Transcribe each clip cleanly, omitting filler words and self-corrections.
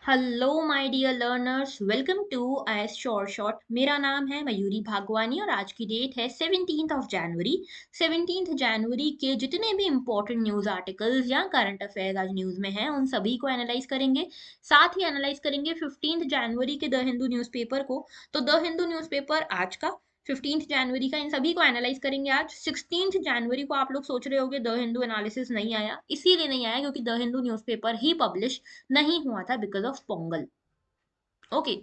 Hello my dear learners, welcome to IAS short shot. मेरा नाम है मयूरी भागवानी और आज की डेट है 17th ऑफ जनवरी। 17th जनवरी के जितने भी इंपॉर्टेंट न्यूज़ आर्टिकल्स या करंट अफेयर्स आज न्यूज़ में हैं उन सभी को एनालाइज करेंगे। साथ ही एनालाइज करेंगे 15th जनवरी के द हिंदू न्यूज़पेपर को। तो द हिंदू न्यूज़पेपर आज का 15th जनवरी का, इन सभी को एनालाइज करेंगे आज। 16th जनवरी को आप लोग सोच रहे होंगे द हिंदू एनालिसिस नहीं आया, इसीलिए नहीं आया क्योंकि the Hindu newspaper he publish नहीं हुआ था बिकॉज ऑफ पोंगल। ओके,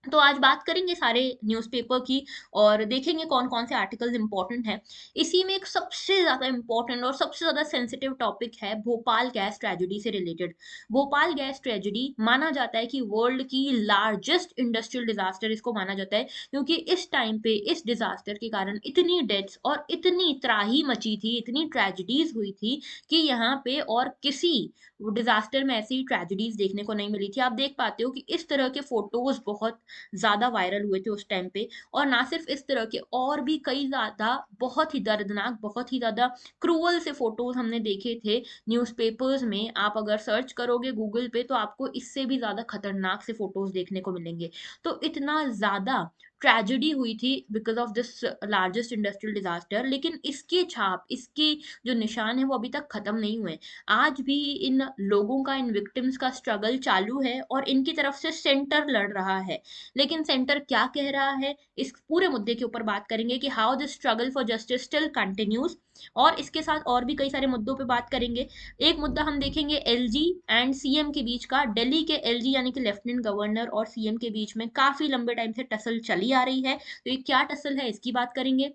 तो आज बात करेंगे सारे न्यूज़पेपर की और देखेंगे कौन कौन से आर्टिकल्स इंपॉर्टेंट हैं। इसी में एक सबसे ज़्यादा इंपॉर्टेंट और सबसे ज़्यादा सेंसिटिव टॉपिक है भोपाल गैस ट्रेजेडी से रिलेटेड। भोपाल गैस ट्रेजेडी माना जाता है कि वर्ल्ड की लार्जेस्ट इंडस्ट्रियल डिजास्टर इसको माना जाता है, क्योंकि इस टाइम पे इस डिजास्टर के कारण इतनी डेथ्स और इतनी त्राही मची थी, इतनी ट्रेजेडीज हुई थी कि यहाँ पे और किसी डिजास्टर में ऐसी ट्रेजेडीज देखने को नहीं मिली थी। आप देख पाते हो कि इस तरह के फोटोज बहुत ज़्यादा वायरल हुए थे उस टाइम पे, और ना सिर्फ इस तरह के, और भी कई ज़्यादा बहुत ही दर्दनाक, बहुत ही ज़्यादा क्रूअल से फोटोज हमने देखे थे न्यूज़पेपर्स में। आप अगर सर्च करोगे गूगल पे तो आपको इससे भी ज़्यादा खतरनाक से फोटोज देखने को मिलेंगे। तो इतना ज़्यादा ट्रेजेडी हुई थी because of this largest industrial disaster, लेकिन इसके छाप, इसके जो निशान है वो अभी तक खत्म नहीं हुए। आज भी इन लोगों का, इन विक्टिम्स का स्ट्रगल चालू है और इनकी तरफ से सेंटर लड़ रहा है। लेकिन सेंटर क्या कह रहा है, इस पूरे मुद्दे के ऊपर बात करेंगे कि how this struggle for justice still continues, और इसके साथ और भी कई सारे मुद्दों पे बात करेंगे। एक मुद्दा हम देखेंगे एलजी एंड सीएम के बीच का। दिल्ली के एलजी यानी कि लेफ्टिनेंट गवर्नर और सीएम के बीच में काफी लंबे टाइम से टसल चली आ रही है, तो ये क्या टसल है इसकी बात करेंगे।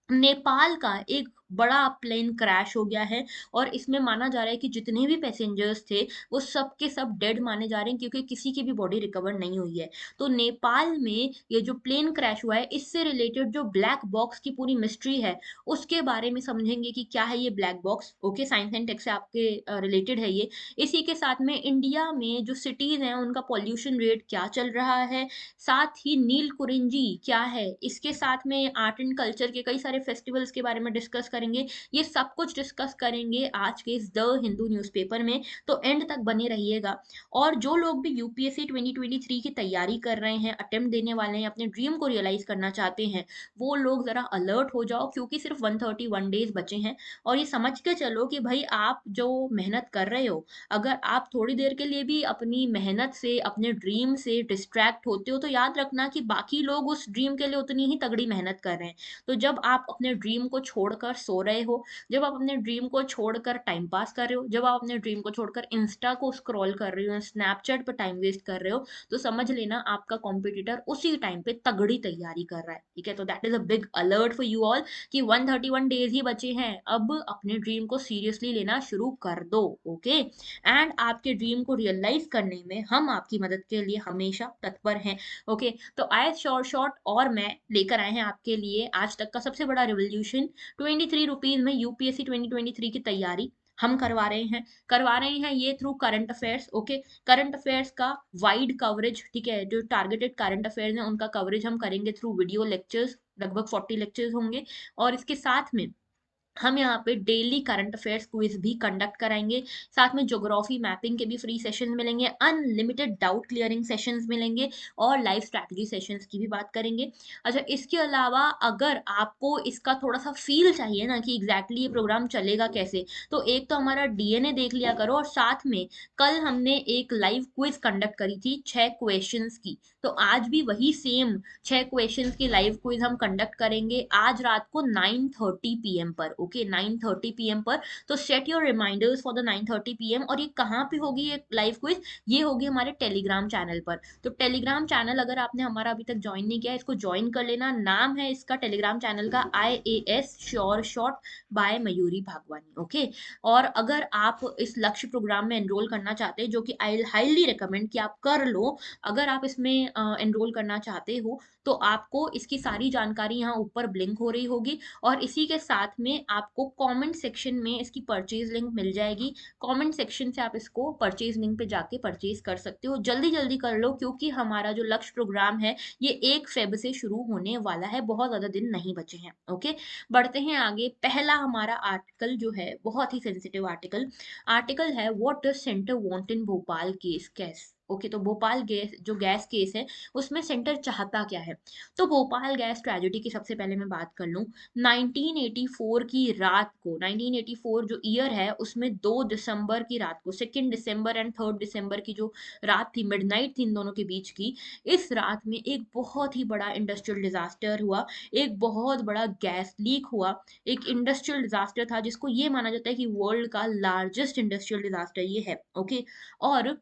नेपाल का एक बड़ा प्लेन क्रैश हो गया है और इसमें माना जा रहा है कि जितने भी पैसेंजर्स थे वो सब के सब डेड माने जा रहे हैं, क्योंकि किसी की भी बॉडी रिकवर नहीं हुई है। तो नेपाल में ये जो प्लेन क्रैश हुआ है, इससे रिलेटेड जो ब्लैक बॉक्स की पूरी मिस्ट्री है उसके बारे में समझेंगे कि क्या है ये black box. Okay, science and tech से आपके रिलेटेड है ये। इसी के साथ में इंडिया में जो सिटीज हैं उनका पॉल्यूशन रेट क्या चल रहा है, साथ ही नील कुरिंजी क्या है, इसके साथ में आर्ट एंड कल्चर के कई सारे फेस्टिवल्स के बारे में डिस्कस करेंगे। ये सब कुछ डिस्कस करेंगे आज के इस द हिंदू न्यूज़पेपर में, तो एंड तक बने रहिएगा। और जो लोग भी यूपीएससी 2023 की तैयारी कर रहे हैं, अटेम्प्ट देने वाले हैं, अपने ड्रीम को रियलाइज करना चाहते हैं, वो लोग जरा अलर्ट हो जाओ, क्योंकि सिर्फ 131 डेज बचे हैं। और ये समझ के चलो कि भाई आप जो मेहनत कर रहे हो, अगर आप थोड़ी देर के लिए भी अपनी मेहनत से, अपने ड्रीम से डिस्ट्रैक्ट होते हो, तो याद रखना कि बाकी लोग उस ड्रीम के लिए उतनी ही तगड़ी मेहनत कर रहे हैं। तो जब आप अपने ड्रीम को छोड़कर सो रहे हो, जब आप अपने ड्रीम को छोड़कर टाइम पास कर रहे हो, जब आप अपने ड्रीम को छोड़कर इंस्टा को स्क्रॉल कर रहे हो, स्नैपचैट पर टाइम वेस्ट कर रहे हो, तो समझ लेना आपका कॉम्पिटिटर उसी टाइम पे तगड़ी तैयारी कर रहा है। ठीक है, तो that is a big alert for you all कि 131 डेज ही बचे हैं। अब अपने ड्रीम को सीरियसली लेना शुरू कर दो। ओके, एंड आपके ड्रीम को रियलाइज करने में हम आपकी मदद के लिए हमेशा तत्पर हैं। ओके, तो आए शॉर्ट शॉर्ट और मैं लेकर आए हैं आपके लिए आज तक का सबसे बड़ा रिवोल्यूशन। 23 रुपीज में यूपीएससी 2023 की तैयारी हम करवा रहे हैं ये through current affairs. Okay, current affairs का वाइड कवरेज, ठीक है, जो टारगेटेड करंट अफेयर्स हैं उनका कवरेज हम करेंगे थ्रू वीडियो लेक्चर्स, लगभग 40 लेक्चर्स होंगे। और इसके साथ में हम यहाँ पे डेली करंट अफेयर्स क्विज भी कंडक्ट कराएंगे। साथ में ज्योग्राफी मैपिंग के भी फ्री सेशंस मिलेंगे, अनलिमिटेड डाउट क्लियरिंग सेशंस मिलेंगे, और लाइव स्ट्रैटेजी सेशंस की भी बात करेंगे। अच्छा, इसके अलावा अगर आपको इसका थोड़ा सा फील चाहिए ना कि एग्जैक्टली ये प्रोग्राम चलेगा कैसे, तो एक तो हमारा डीएनए देख लिया करो, और साथ में कल हमने एक लाइव क्विज कंडक्ट करी थी 6 क्वेश्चंस की, तो आज भी वही सेम 6 क्वेश्चंस की लाइव क्विज हम कंडक्ट करेंगे आज रात को 9:30 पीएम पर। ओके, 9:30 पीएम पर। तो set your reminders for the 9:30 PM. और ये कहाँ पे होगी ये लाइव क्विज, ये होगी हमारे टेलीग्राम चैनल पर। तो टेलीग्राम चैनल अगर आपने हमारा अभी तक ज्वाइन नहीं किया, इसको ज्वाइन कर लेना। नाम है इसका टेलीग्राम चैनल का IAS sure shot by Mayuri Bhagwani. Okay, और अगर आप इस लक्ष्य प्रोग्राम में एनरोल करना चाहते हैं, जो कि आई हाईली रिकमेंड कि आप कर लो, अगर आप इसमें एनरोल करना चाहते हो, तो आपको इसकी सारी जानकारी यहाँ ऊपर ब्लिंक हो रही होगी। और इसी के साथ में आपको कमेंट सेक्शन में इसकी परचेज लिंक मिल जाएगी। कमेंट सेक्शन से आप इसको परचेज लिंक पे जाके परचेज कर सकते हो। जल्दी जल्दी कर लो, क्योंकि हमारा जो लक्ष्य प्रोग्राम है ये 1 फेब से शुरू होने वाला है, बहुत ज्यादा दिन नहीं बचे हैं। ओके, बढ़ते हैं आगे। पहला हमारा आर्टिकल जो है बहुत ही सेंसिटिव आर्टिकल आर्टिकल है, what does centre want in Bhopal case case. Okay, तो भोपाल गैस जो गैस केस है उसमें सेंटर चाहता क्या है? तो भोपाल गैस ट्रेजेडी की सबसे पहले मैं बात कर लूं। 1984 की रात को, 1984 जो ईयर है उसमें 2 दिसंबर की रात को, 2 दिसंबर एंड 3 दिसंबर की जो रात थी, मिडनाइट थी इन दोनों के बीच की, इस रात में एक बहुत ही बड़ा इंडस्ट्रियल डिजास्टर हुआ। एक बहुत बड़ा गैस लीक हुआ। एक इंडस्ट्रियल डिजास्टर था जिसको ये माना जाता है कि वर्ल्ड का लार्जेस्ट इंडस्ट्रियल डिजास्टर ये है। ओके, और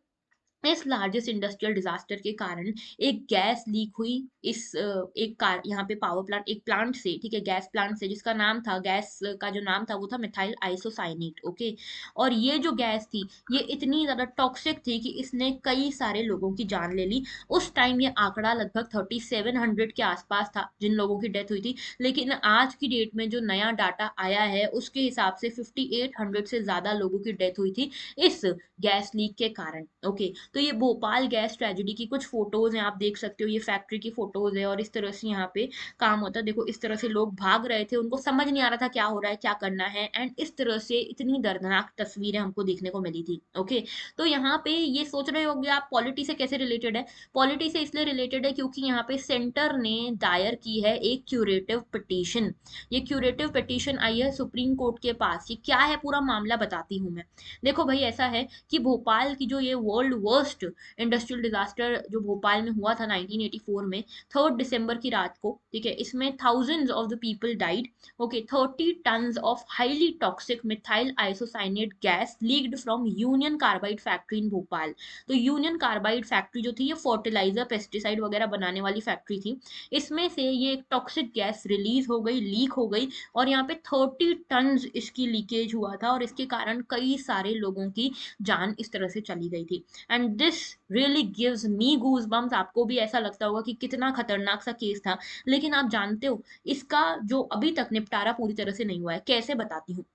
इस लार्जेस्ट इंडस्ट्रियल डिजास्टर के कारण एक गैस लीक हुई। एक कार यहाँ पे पावर प्लांट, एक प्लांट से, ठीक है, गैस प्लांट से, जिसका नाम था, गैस का जो नाम था वो था मिथाइल आइसोसाइनेट। ओके, और ये जो गैस थी ये इतनी ज्यादा टॉक्सिक थी कि इसने कई सारे लोगों की जान ले ली। उस टाइम ये आंकड़ा लगभग 3700 के आसपास था जिन लोगों की डेथ हुई थी, लेकिन आज की डेट में जो नया डाटा आया है उसके हिसाब से 5800 से ज्यादा लोगों की डेथ हुई थी इस गैस लीक के कारण। ओके, तो ये भोपाल गैस ट्रेजेडी की कुछ फोटोज हैं, आप देख सकते हो, ये फैक्ट्री की फोटोज है और इस तरह से यहाँ पे काम होता है। देखो इस तरह से लोग भाग रहे थे, उनको समझ नहीं आ रहा था क्या हो रहा है, क्या करना है, एंड इस तरह से इतनी दर्दनाक तस्वीरें हमको देखने को मिली थी। ओके, तो यहाँ पे ये सोच रहे होंगे आप पॉलिटी से कैसे रिलेटेड है। पॉलिटी से इसलिए रिलेटेड है क्योंकि यहाँ पे सेंटर ने दायर की है एक क्यूरेटिव पिटीशन। ये क्यूरेटिव पिटीशन आई है सुप्रीम कोर्ट के पास। ये क्या है पूरा मामला बताती हूँ मैं। देखो भाई, ऐसा है कि भोपाल की जो ये वर्ल्ड वर्स्ट इंडस्ट्रियल डिजास्टर जो भोपाल में हुआ था 1984 में, 3 दिसंबर की रात को, ठीक है, इसमें thousands of the people died. Okay, 30 tons of highly toxic methyl isocyanate gas leaked from union carbide factory in Bhopal. तो यूनियन कार्बाइड फैक्ट्री जो थी ये फर्टिलाइजर पेस्टिसाइड वगैरह बनाने वाली फैक्ट्री थी। इसमें से ये एक टॉक्सिक गैस रिलीज हो गई, लीक हो गई, और यहाँ पे 30 टन्स इसकी लीकेज हुआ था और इसके कारण कई सारे लोगों की जान इस तरह से चली गई थी। And this really gives me goose bumps. आपको भी ऐसा लगता होगा कि कितना खतरनाक सा केस था, लेकिन आप जानते हो इसका जो अभी तक निपटारा पूरी तरह से नहीं हुआ है। कैसे, बताती हूँ।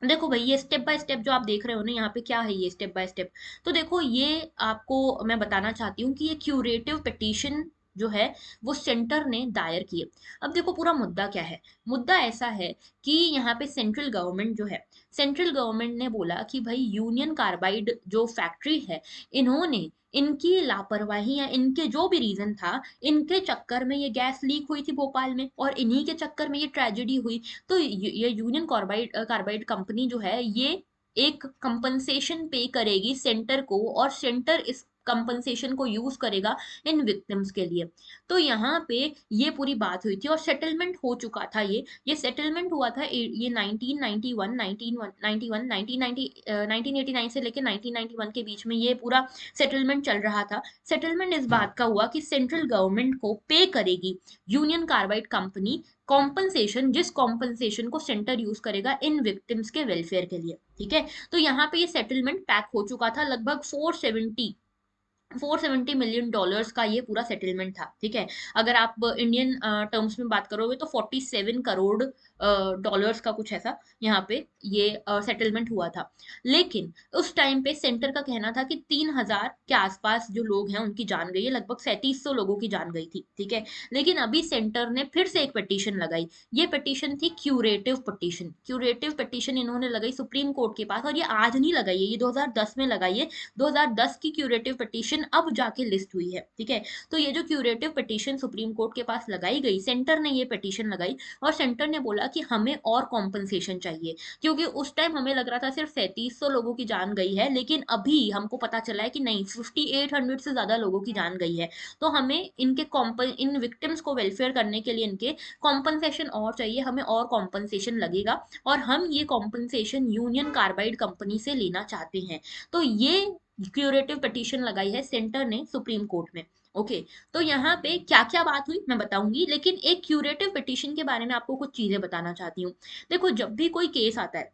देखो भाई, ये स्टेप बाय स्टेप जो आप देख रहे हो ना यहाँ पे, क्या है ये स्टेप बाय स्टेप। तो देखो, ये आपको मैं बताना चाहती हूँ कि ये क्यूरेटिव पिटीशन जो है वो सेंटर ने दायर की है। अब देखो पूरा मुद्दा क्या है। मुद्दा ऐसा है कि यहाँ पे सेंट्रल गवर्नमेंट जो है, सेंट्रल गवर्नमेंट ने बोला कि भाई यूनियन कार्बाइड जो फैक्ट्री है, इन्होंने, इनकी लापरवाही या इनके जो भी रीजन था, इनके चक्कर में ये गैस लीक हुई थी भोपाल में और इन्हीं के चक्कर में ये ट्रेजेडी हुई। तो ये यूनियन कार्बाइड कार्बाइड कंपनी जो है ये एक कंपनसेशन पे करेगी सेंटर को, और सेंटर इस कंपनसेशन को यूज करेगा इन विक्टिम्स के लिए। तो यहाँ पे ये पूरी बात हुई थी और सेटलमेंट हो चुका था। ये सेटलमेंट हुआ था ये 1991 1991 1990 1989 से लेकर 1991 के बीच में ये पूरा सेटलमेंट चल रहा था। सेटलमेंट इस बात का हुआ कि सेंट्रल गवर्नमेंट को पे करेगी यूनियन कार्बाइड कंपनी कॉम्पनसेशन, जिस कॉम्पनसेशन को सेंटर यूज करेगा इन विक्टिम्स के वेलफेयर के लिए। ठीक है, तो यहाँ पे ये सेटलमेंट पैक हो चुका था। लगभग 470 मिलियन डॉलर्स का ये पूरा सेटलमेंट था। ठीक है, अगर आप इंडियन टर्म्स में बात करोगे तो 47 करोड़ डॉलर्स का कुछ ऐसा यहाँ पे ये सेटलमेंट हुआ था। लेकिन उस टाइम पे सेंटर का कहना था कि 3000 के आसपास जो लोग हैं उनकी जान गई है, लगभग 3700 लोगों की जान गई थी। ठीक है, लेकिन अभी सेंटर ने फिर से एक पिटीशन लगाई। ये पिटीशन थी क्यूरेटिव पिटीशन। क्यूरेटिव पिटीशन इन्होंने लगाई सुप्रीम कोर्ट के पास, और ये आज नहीं लगाई है, ये 2010 में लगाई है। 2010 की क्यूरेटिव पिटीशन अब जाके लिस्ट हुई है। ठीक है, तो ये जो क्यूरेटिव पिटीशन सुप्रीम कोर्ट के पास लगाई गई, सेंटर ने ये पिटीशन लगाई और सेंटर ने बोला कि हमें और कॉम्पनसेशन चाहिए, क्योंकि उस टाइम हमें लग रहा था सिर्फ 3700 लोगों की जान गई है, लेकिन अभी हमको पता चला है कि नहीं, 5800 से ज्यादा लोगों की जान गई है। तो हमें इनके इन विक्टिम्स को वेलफेयर करने के लिए इनके कॉम्पनसेशन और चाहिए, हमें और कॉम्पनसेशन लगेगा, और हम ये कॉम्पनसेशन यूनियन कार्बाइड कंपनी से लेना चाहते हैं। तो ये क्यूरेटिव पिटीशन लगाई है सेंटर ने सुप्रीम कोर्ट में। ओके, तो यहाँ पे क्या क्या बात हुई मैं बताऊंगी, लेकिन एक क्यूरेटिव पिटीशन के बारे में आपको कुछ चीजें बताना चाहती हूँ। देखो, जब भी कोई केस आता है,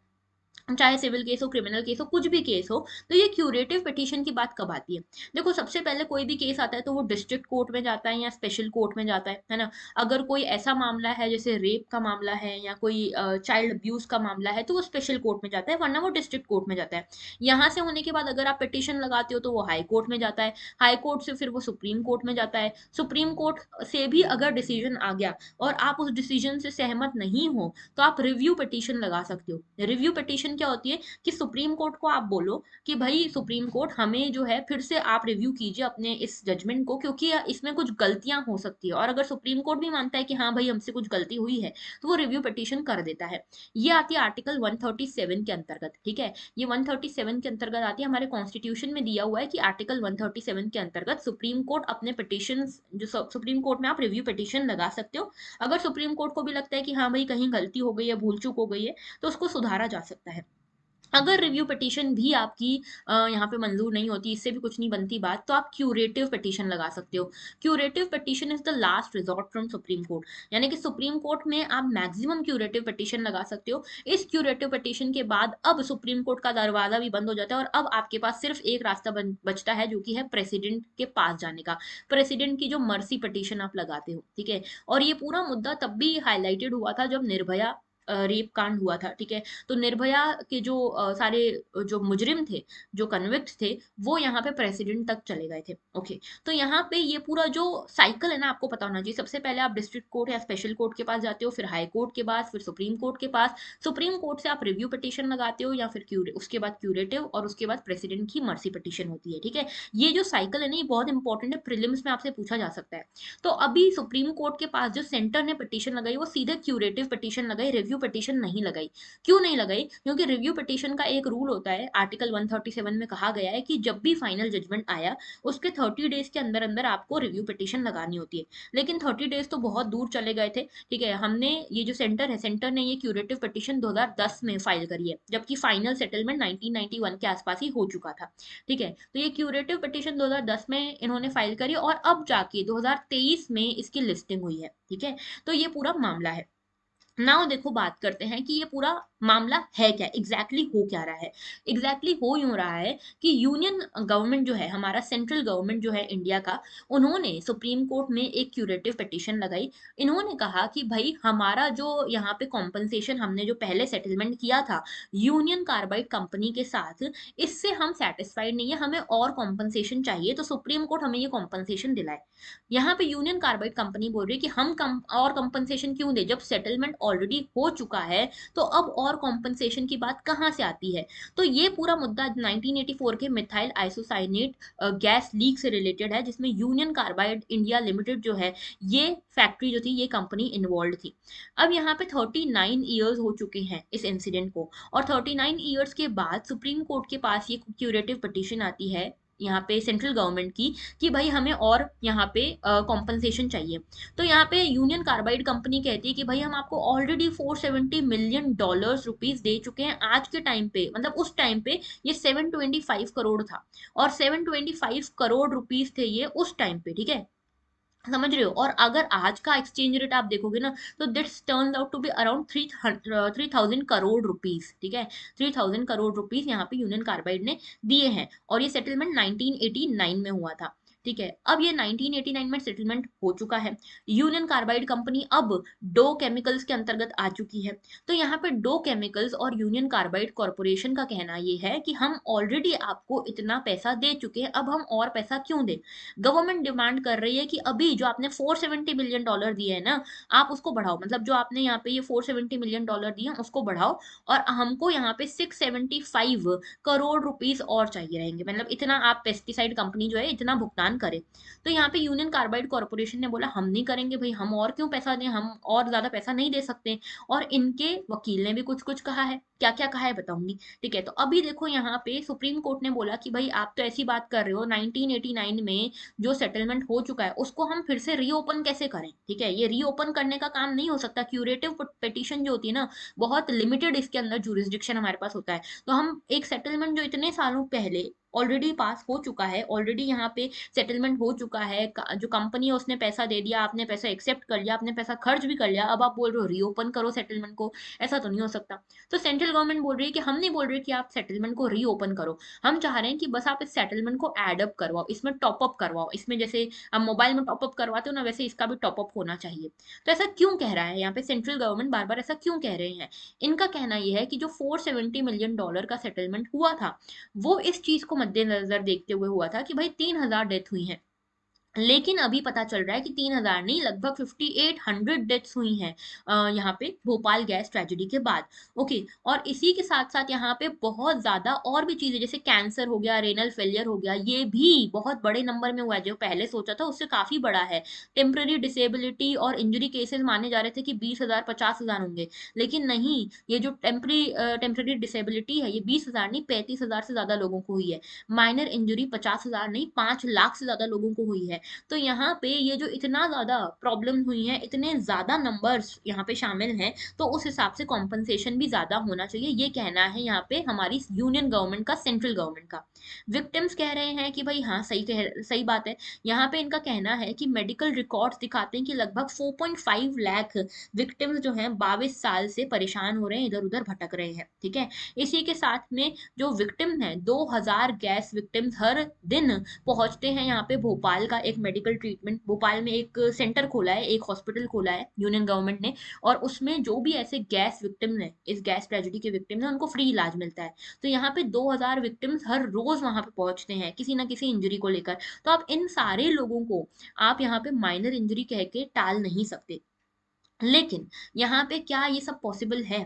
चाहे सिविल केस हो, क्रिमिनल केस हो, कुछ भी केस हो, तो ये क्यूरेटिव पिटीशन की बात कब आती है। देखो, सबसे पहले कोई भी केस आता है तो वो डिस्ट्रिक्ट कोर्ट में जाता है या स्पेशल कोर्ट में जाता है ना। अगर कोई ऐसा मामला है जैसे रेप का मामला है या कोई चाइल्ड अब्यूज का मामला है तो वो स्पेशल कोर्ट में जाता है, वरना वो डिस्ट्रिक्ट कोर्ट में जाता है। यहाँ से होने के बाद अगर आप पिटीशन लगाते हो तो वो हाई कोर्ट में जाता है, हाई कोर्ट से फिर वो सुप्रीम कोर्ट में जाता है, सुप्रीम कोर्ट से भी अगर डिसीजन आ गया और आप उस डिसीजन से सहमत नहीं हो तो आप रिव्यू पिटीशन लगा सकते हो। रिव्यू पिटीशन पिटिशन क्या होती है कि सुप्रीम कोर्ट को आप बोलो कि भाई सुप्रीम कोर्ट हमें जो है फिर से आप रिव्यू कीजिए अपने इस जजमेंट को, क्योंकि इसमें कुछ गलतियां हो सकती है, और अगर सुप्रीम कोर्ट भी मानता है कि हाँ भाई हमसे कुछ गलती हुई है तो वो रिव्यू पिटिशन कर देता है। ये आती है आर्टिकल 137 के अंतर्गत, ठीक है। ये 137 के अंतर्गत आती है, हमारे कॉन्स्टिट्यूशन में दिया हुआ है कि आर्टिकल 137 के अंतर्गत सुप्रीम कोर्ट अपने पिटिशन, जो सुप्रीम कोर्ट में आप रिव्यू पिटिशन लगा सकते हो। अगर सुप्रीम कोर्ट को भी लगता है कि हाँ भाई कहीं गलती हो गई है, भूल चूक हो गई है, तो उसको सुधारा जा सकता है। अगर रिव्यू पिटीशन भी आपकी यहाँ पे मंजूर नहीं होती, इससे भी कुछ नहीं बनती बात, तो आप क्यूरेटिव पिटीशन लगा सकते हो। Curative petition is the last resort from supreme court, यानी कि सुप्रीम कोर्ट में आप मैक्सिमम क्यूरेटिव पिटीशन लगा सकते हो। इस क्यूरेटिव पिटीशन के बाद अब सुप्रीम कोर्ट का दरवाजा भी बंद हो जाता है, और अब आपके पास सिर्फ एक रास्ता बचता है, जो कि है प्रेसिडेंट के पास जाने का। प्रेसिडेंट की जो मर्सी पिटीशन आप लगाते हो, ठीक है। और ये पूरा मुद्दा तब भी हाईलाइटेड हुआ था जब निर्भया रेप कांड हुआ था, ठीक है। तो निर्भया के जो सारे जो मुजरिम थे, जो कन्विक्ट थे, वो यहाँ पे प्रेसिडेंट तक चले गए थे। ओके, तो यहाँ पे ये पूरा जो साइकिल है ना, आपको पता होना चाहिए। सबसे पहले आप डिस्ट्रिक्ट कोर्ट या स्पेशल कोर्ट के पास जाते हो, फिर हाई कोर्ट के पास, फिर सुप्रीम कोर्ट के पास। सुप्रीम कोर्ट से आप रिव्यू पिटीशन लगाते हो, या फिर उसके बाद क्यूरेटिव, और उसके बाद प्रेसिडेंट की मर्सी पिटीशन होती है, ठीक है। ये जो साइकिल है ना, ये बहुत इंपॉर्टेंट है, प्रीलिम्स में आपसे पूछा जा सकता है। तो अभी सुप्रीम कोर्ट के पास जो सेंटर ने पिटीशन लगाई, वो सीधे क्यूरेटिव पिटीशन लगाई, रिव्यू पिटीशन नहीं लगाई। क्यों नहीं लगाई? क्योंकि रिव्यू पिटीशन का एक रूल होता है, आर्टिकल 137 में कहा गया है कि जब भी फाइनल जजमेंट आया, उसके 30 डेज के अंदर अंदर आपको रिव्यू पिटीशन लगानी होती है। लेकिन 30 डेज तो बहुत दूर चले गए थे, ठीक है। हमने ये जो सेंटर है, सेंटर ने ये क्यूरेटिव पिटीशन 2010 में फाइल करी है, जबकि फाइनल सेटलमेंट 1991 के आसपास ही हो चुका था, ठीक है। तो ये क्यूरेटिव पिटीशन 2010 में इन्होंने फाइल करी, और अब जाके 2023 में इसकी लिस्टिंग हुई है, ठीक है। तो ये पूरा मामला है। नाउ देखो, बात करते हैं कि ये पूरा मामला है क्या, एग्जैक्टली हो क्या रहा है। एग्जैक्टली हो यूं रहा है कि यूनियन गवर्नमेंट जो है, हमारा सेंट्रल गवर्नमेंट जो है इंडिया का, उन्होंने सुप्रीम कोर्ट में एक क्यूरेटिव पिटीशन लगाई। इन्होंने कहा कि भाई हमारा जो यहाँ पे कॉम्पनसेशन हमने जो पहले सेटलमेंट किया था यूनियन कार्बाइड कंपनी के साथ, इससे हम सेटिस्फाइड नहीं है, हमें और कॉम्पनसेशन चाहिए, तो सुप्रीम कोर्ट हमें ये कॉम्पनसेशन दिलाए। यहाँ पे यूनियन कार्बाइड कंपनी बोल रही है कि हम और कंपनसेशन क्यों दे, जब सेटलमेंट ऑलरेडी हो चुका है, तो अब और कॉम्पनसेशन की बात कहाँ से आती है। तो ये पूरा मुद्दा 1984 के मिथाइल आइसोसाइनेट गैस लीक से रिलेटेड है, जिसमें यूनियन कार्बाइड इंडिया लिमिटेड जो है, ये फैक्ट्री जो थी, ये कंपनी इन्वॉल्व थी। अब यहाँ पे 39 ईयर्स हो चुके हैं इस इंसिडेंट को, और 39 ईयर्स के बाद सुप्रीम कोर्ट के पास ये क्यूरेटिव पिटीशन आती है यहाँ पे सेंट्रल गवर्नमेंट की, कि भाई हमें और यहाँ पे कॉम्पनसेशन चाहिए। तो यहाँ पे यूनियन कार्बाइड कंपनी कहती है कि भाई हम आपको ऑलरेडी 470 मिलियन डॉलर्स रुपीस दे चुके हैं आज के टाइम पे, मतलब उस टाइम पे ये 725 करोड़ था, और 725 करोड़ रुपीस थे ये उस टाइम पे, ठीक है। समझ रहे हो? और अगर आज का एक्सचेंज रेट आप देखोगे ना, तो this turns out to be around 3,000 crore rupees, ठीक है। 3,000 करोड़ रुपीस यहाँ पे यूनियन कार्बाइड ने दिए हैं, और ये सेटलमेंट 1989 में हुआ था, ठीक है। अब ये 1989 में सेटलमेंट हो चुका है। यूनियन कार्बाइड कंपनी अब डो केमिकल्स के अंतर्गत आ चुकी है। तो यहाँ पे डो केमिकल्स और यूनियन कार्बाइड कॉरपोरेशन का कहना ये है कि हम ऑलरेडी आपको इतना पैसा दे चुके हैं, अब हम और पैसा क्यों दें। गवर्नमेंट डिमांड कर रही है कि अभी जो आपने 470 मिलियन डॉलर दिए है ना, आप उसको बढ़ाओ, मतलब जो आपने यहाँ पे ये 470 मिलियन डॉलर दिए हैं उसको बढ़ाओ, और हमको यहाँ पे 675 करोड़ रुपीस और चाहिए रहेंगे, मतलब इतना आप पेस्टिसाइड कंपनी जो है इतना भुगतान करे। तो यहाँ पे यूनियन कार्बाइड कॉर्पोरेशन ने बोला हम नहीं करेंगे भाई, हम और क्यों पैसा दें, हम और ज्यादा पैसा नहीं दे सकते। और इनके वकील ने भी कुछ कुछ कहा है, क्या क्या कहा है बताऊंगी, ठीक है। तो अभी देखो, यहाँ पे सुप्रीम कोर्ट ने बोला कि भाई आप तो ऐसी बात कर रहे हो, 1989 में जो सेटलमेंट हो चुका है उसको हम फिर से रीओपन कैसे करें, ठीक है। ये रीओपन करने का काम नहीं हो सकता, क्यूरेटिव पिटीशन जो होती है ना, बहुत लिमिटेड इसके अंदर जुरिस्डिक्शन हमारे पास होता है। तो हम एक सेटलमेंट जो इतने सालों पहले ऑलरेडी पास हो चुका है, ऑलरेडी यहाँ पे सेटलमेंट हो चुका है, जो कंपनी है उसने पैसा दे दिया, आपने पैसा एक्सेप्ट कर लिया, आपने पैसा खर्च भी कर लिया, अब आप बोल रहे हो रीओपन करो सेटलमेंट को, ऐसा तो नहीं हो सकता। तो सेंट्रल गवर्नमेंट बोल रही है कि हम नहीं बोल रहे कि आप सेटलमेंट को रीओपन करो, हम चाह रहे हैं कि बस आप इस सेटलमेंट को एड अप करवाओ, इसमें टॉप अप करवाओ, इसमें जैसे हम मोबाइल में टॉप अप करवाते हो ना, वैसे इसका भी टॉप अप होना चाहिए। तो ऐसा क्यों कह रहा है यहाँ पे सेंट्रल गवर्नमेंट, बार बार ऐसा क्यों कह रहे हैं। इनका कहना यह है कि जो 470 मिलियन डॉलर का सेटलमेंट हुआ था, वो इस चीज को मद्देनजर देखते हुए हुआ था कि भाई 3,000 डेथ हुई हैं, लेकिन अभी पता चल रहा है कि 3000 नहीं, लगभग 5800 डेथ्स हुई हैं यहाँ पे भोपाल गैस ट्रेजेडी के बाद। ओके, और इसी के साथ साथ यहाँ पे बहुत ज्यादा और भी चीजें, जैसे कैंसर हो गया, रेनल फेलियर हो गया, ये भी बहुत बड़े नंबर में हुआ है। जो पहले सोचा था उससे काफी बड़ा है। टेम्पररी डिसेबिलिटी और इंजरी केसेस माने जा रहे थे कि 20,000 50,000 होंगे, लेकिन नहीं, ये जो टेम्पररी डिसेबिलिटी है, ये 20,000 नहीं, 35,000 से ज्यादा लोगों को हुई है। माइनर इंजरी 50,000 नहीं, 5 लाख से ज्यादा लोगों को हुई है। तो यहाँ पे ये जो इतना ज़्यादा प्रॉब्लम हुई है, इतने ज़्यादा नंबर्स यहाँ पे शामिल हैं, तो उस हिसाब से कॉम्पनसेशन भी ज़्यादा होना चाहिए, ये कहना है यहाँ पे हमारी यूनियन गवर्नमेंट का, सेंट्रल गवर्नमेंट का। विक्टिम्स कह रहे हैं कि भाई हाँ, सही बात है। यहाँ पे इनका कहना है कि मेडिकल रिकॉर्ड्स दिखाते हैं कि लगभग 4.5 लाख विक्टिम्स जो हैं 22 साल से परेशान हो रहे हैं, इधर उधर भटक रहे हैं, ठीक है। इसी के साथ में जो विक्टिम है, 2000 गैस विक्टिम्स हर दिन पहुंचते हैं यहाँ पे भोपाल का एक मेडिकल ट्रीटमेंट, भोपाल में एक सेंटर खोला है, एक हॉस्पिटल खोला है यूनियन गवर्नमेंट ने, और उसमें जो भी ऐसे गैस विक्टिम है, इस गैस ट्रेजेडी के विक्टिम है, उनको फ्री इलाज मिलता है। तो यहाँ पे 2000 विक्टिम्स हर रोज वहां पे पहुंचते हैं किसी ना किसी इंजरी को लेकर। तो आप इन सारे लोगों को आप यहाँ पे माइनर इंजरी कह के टाल नहीं सकते। लेकिन यहाँ पे क्या ये सब पॉसिबल है?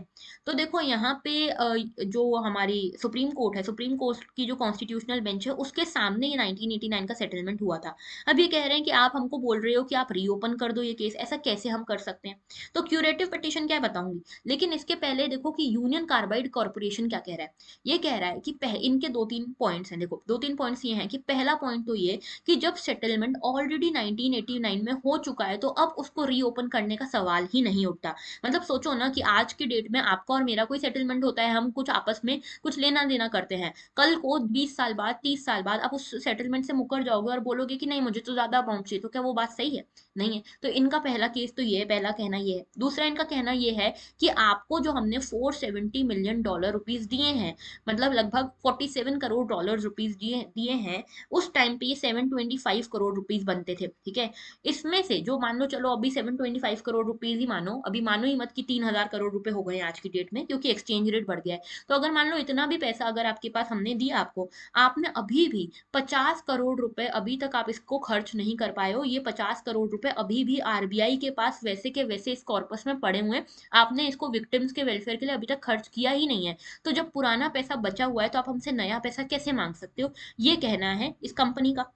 तो देखो यहाँ पे जो हमारी सुप्रीम कोर्ट है, सुप्रीम कोर्ट की जो कॉन्स्टिट्यूशनल बेंच है, उसके सामने ये 1989 का सेटलमेंट हुआ था। अब ये कह रहे हैं कि आप हमको बोल रहे हो कि आप रीओपन कर दो ये केस, ऐसा कैसे हम कर सकते हैं? तो क्यूरेटिव पिटिशन क्या है बताऊंगी, लेकिन इसके पहले देखो कि यूनियन कार्बाइड कॉर्पोरेशन क्या कह रहा है। ये कह रहा है कि इनके दो तीन पॉइंट्स हैं, देखो दो तीन पॉइंट्स ये हैं कि पहला पॉइंट तो ये कि जब सेटलमेंट ऑलरेडी 1989 में हो चुका है, तो अब उसको रीओपन करने का सवाल ही नहीं उठता। मतलब सोचो ना कि आज की डेट में आपका और मेरा कोई सेटलमेंट होता है, हम कुछ आपस में कुछ लेना देना करते हैं, कल को 20 साल बाद 30 साल बाद आप उस सेटलमेंट से मुकर जाओगे और बोलोगे कि नहीं, मुझे तो ज्यादा अमाउंट चाहिए, तो क्या वो बात सही है? नहीं है। तो इनका पहला केस तो ये है, पहला कहना ये है। दूसरा इनका कहना ये है कि आपको जो हमने 470 मिलियन डॉलर रुपीज दिए हैं, मतलब लगभग 47 करोड़ डॉलर रुपीज दिए दिए हैं, उस टाइम पे ये 725 करोड़ रुपीज बनते थे, ठीक है। इसमें से जो मान लो, चलो अभी 725 करोड़ रुपीज ही मानो, अभी मानो ही मत कि 3000 करोड़ रुपए हो गए हैं आज की डेट में, क्योंकि एक्सचेंज रेट बढ़ गया है। तो अगर मान लो इतना भी पैसा अगर आपके पास हमने दिया आपको, आपने अभी भी 50 करोड़ रुपए अभी तक आप इसको खर्च नहीं कर पाए हो। ये 50 करोड़ रुपए अभी भी आरबीआई के पास वैसे के वैसे इस कॉर्पस में पड़े हुए हैं। आपने इसको विक्टिम्स के वेलफेयर के लिए अभी तक खर्च किया ही नहीं है। तो जब पुराना पैसा बचा हुआ है, तो आप हमसे नया पैसा कैसे मांग सकते हो? ये कहना है इस कंपनी का।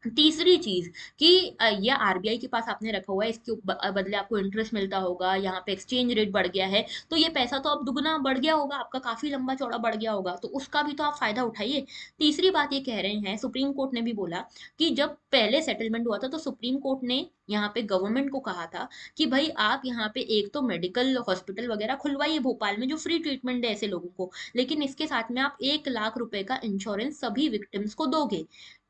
तीसरी चीज कि ये आरबीआई के पास आपने रखा हुआ है, इसके बदले आपको इंटरेस्ट मिलता होगा, यहाँ पे एक्सचेंज रेट बढ़ गया है, तो ये पैसा तो अब दुगना बढ़ गया होगा आपका, काफी लंबा चौड़ा बढ़ गया होगा, तो उसका भी तो आप फायदा उठाइए। तीसरी बात ये कह रहे हैं, सुप्रीम कोर्ट ने भी बोला कि जब पहले सेटलमेंट हुआ था, तो सुप्रीम कोर्ट ने यहाँ पे गवर्नमेंट को कहा था कि भाई आप यहाँ पे एक तो मेडिकल हॉस्पिटल वगैरह खुलवाइए भोपाल में, जो फ्री ट्रीटमेंट दे ऐसे लोगों को, लेकिन इसके साथ में आप 1 लाख रुपए का इंश्योरेंस सभी विक्टिम्स को दोगे।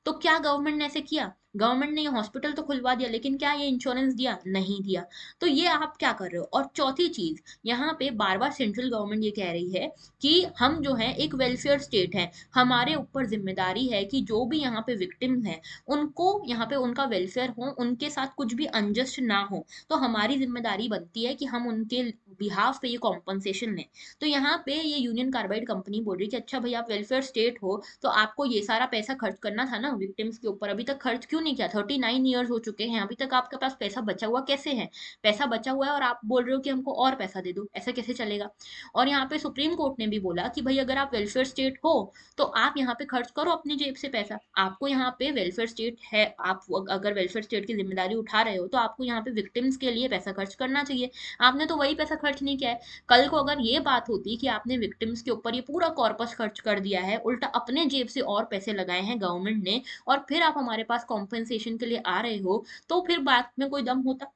तो क्या गवर्नमेंट ने ऐसे किया? गवर्नमेंट ने ये हॉस्पिटल तो खुलवा दिया, लेकिन क्या ये इंश्योरेंस दिया? नहीं दिया। तो ये आप क्या कर रहे हो? और चौथी चीज, यहाँ पे बार बार सेंट्रल गवर्नमेंट ये कह रही है कि हम जो है एक वेलफेयर स्टेट है, हमारे ऊपर जिम्मेदारी है कि जो भी यहाँ पे विक्टिम है, उनको यहाँ पे उनका वेलफेयर हो, उनके साथ कुछ भी अनजस्ट ना हो। तो हमारी जिम्मेदारी बनती है कि हम उनके बिहाफ पे ये कॉम्पनसेशन लें। तो यहाँ पे ये यूनियन कार्बाइड कंपनी बोल रही है कि अच्छा भाई, आप वेलफेयर स्टेट हो, तो आपको ये सारा पैसा खर्च करना था ना विक्टिम्स के ऊपर, अभी तक खर्च क्यों नहीं किया? 39 ईयर्स हो चुके हैं, अभी तक आपके पास पैसा बचा हुआ कैसे है? पैसा बचा हुआ है और आप बोल रहे हो कि हमको और पैसा दे दो, ऐसा कैसे चलेगा? और यहाँ पे सुप्रीम कोर्ट ने भी बोला कि भाई अगर आप वेलफेयर स्टेट हो, तो आप यहाँ पे खर्च करो अपनी जेब से पैसा। आपको यहाँ पे वेलफेयर स्टेट है, आप अगर वेलफेयर स्टेट की जिम्मेदारी उठा रहे हो, तो आपको यहाँ पे विक्टिम्स के लिए पैसा खर्च करना चाहिए। आपने तो वही पैसा खर्च नहीं किया है। कल को अगर ये बात होती कि आपने विक्टिम्स के ऊपर ये पूरा कॉर्पस खर्च कर दिया है, उल्टा अपने जेब से और पैसे लगाए हैं गवर्नमेंट ने, और फिर आप हमारे पास कॉम्पेंसेशन के लिए आ रहे हो, तो फिर बात में कोई दम होता?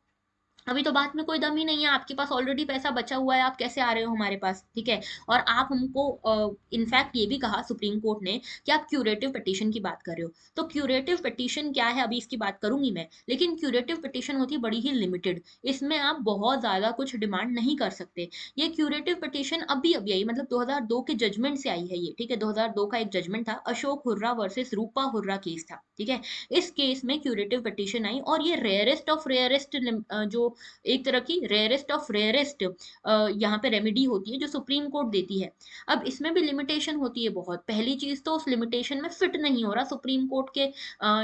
अभी तो बात में कोई दम ही नहीं है, आपके पास ऑलरेडी पैसा बचा हुआ है, आप कैसे आ रहे हो हमारे पास, ठीक है। और आप हमको इनफैक्ट ये भी कहा सुप्रीम कोर्ट ने कि आप क्यूरेटिव पिटीशन की बात कर रहे हो। तो क्यूरेटिव पिटीशन क्या है, अभी इसकी बात करूंगी मैं, लेकिन क्यूरेटिव पिटीशन होती है बड़ी ही लिमिटेड। इसमें आप बहुत ज्यादा कुछ डिमांड नहीं कर सकते। ये क्यूरेटिव पिटीशन अभी अभी आई, मतलब 2002 के जजमेंट से आई है ये, ठीक है। 2002 का एक जजमेंट था, अशोक हुर्रा वर्सेस रूपा हुर्रा केस था, ठीक है। इस केस में क्यूरेटिव पिटीशन आई, और ये रेयरेस्ट ऑफ रेयरेस्ट जो एक तरह की रेयरेस्ट ऑफ रेयरेस्ट यहाँ पे रेमेडी होती है जो सुप्रीम कोर्ट देती है। अब इसमें भी लिमिटेशन होती है बहुत। पहली चीज तो उस लिमिटेशन में फिट नहीं हो रहा सुप्रीम कोर्ट के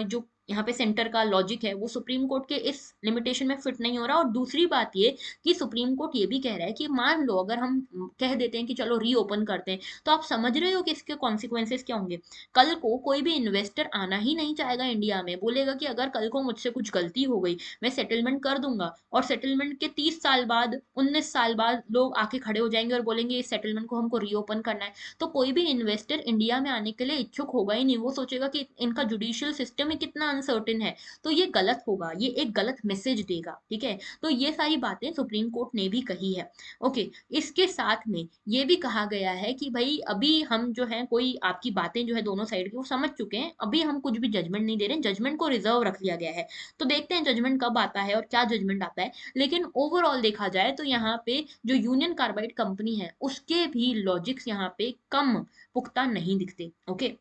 जो यहाँ पे सेंटर का लॉजिक है वो सुप्रीम कोर्ट के इस लिमिटेशन में फिट नहीं हो रहा। और दूसरी बात ये कि सुप्रीम कोर्ट ये भी कह रहा है कि मान लो अगर हम कह देते हैं कि चलो रीओपन करते हैं, तो आप समझ रहे हो कि इसके कॉन्सिक्वेंसेस क्या होंगे। कल को कोई भी इन्वेस्टर आना ही नहीं चाहेगा इंडिया में, बोलेगा कि अगर कल को मुझसे कुछ गलती हो गई मैं सेटलमेंट कर दूंगा, और सेटलमेंट के 30 साल बाद 19 साल बाद लोग आके खड़े हो जाएंगे और बोलेंगे इस सेटलमेंट को हमको रीओपन करना है। तो कोई भी इन्वेस्टर इंडिया में आने के लिए इच्छुक होगा ही नहीं, वो सोचेगा कि इनका जुडिशियल सिस्टम ही कितना अनसर्टेन है। तो ये गलत होगा, ये एक गलत मैसेज देगा, ठीक है। तो ये सारी बातें सुप्रीम कोर्ट ने भी कही है। ओके, इसके साथ में ये भी कहा गया है कि भाई अभी हम जो है कोई आपकी बातें जो है दोनों साइड की वो समझ चुके हैं, अभी हम कुछ भी जजमेंट नहीं दे रहे हैं, जजमेंट को रिजर्व रख लिया गया है। तो देखते हैं जजमेंट कब आता है और क्या जजमेंट आता है। लेकिन ओवरऑल देखा जाए तो यहाँ पे जो यूनियन कार्बाइड कंपनी है उसके भी लॉजिक्स यहाँ पे कम पुख्ता नहीं दिखते। ओके,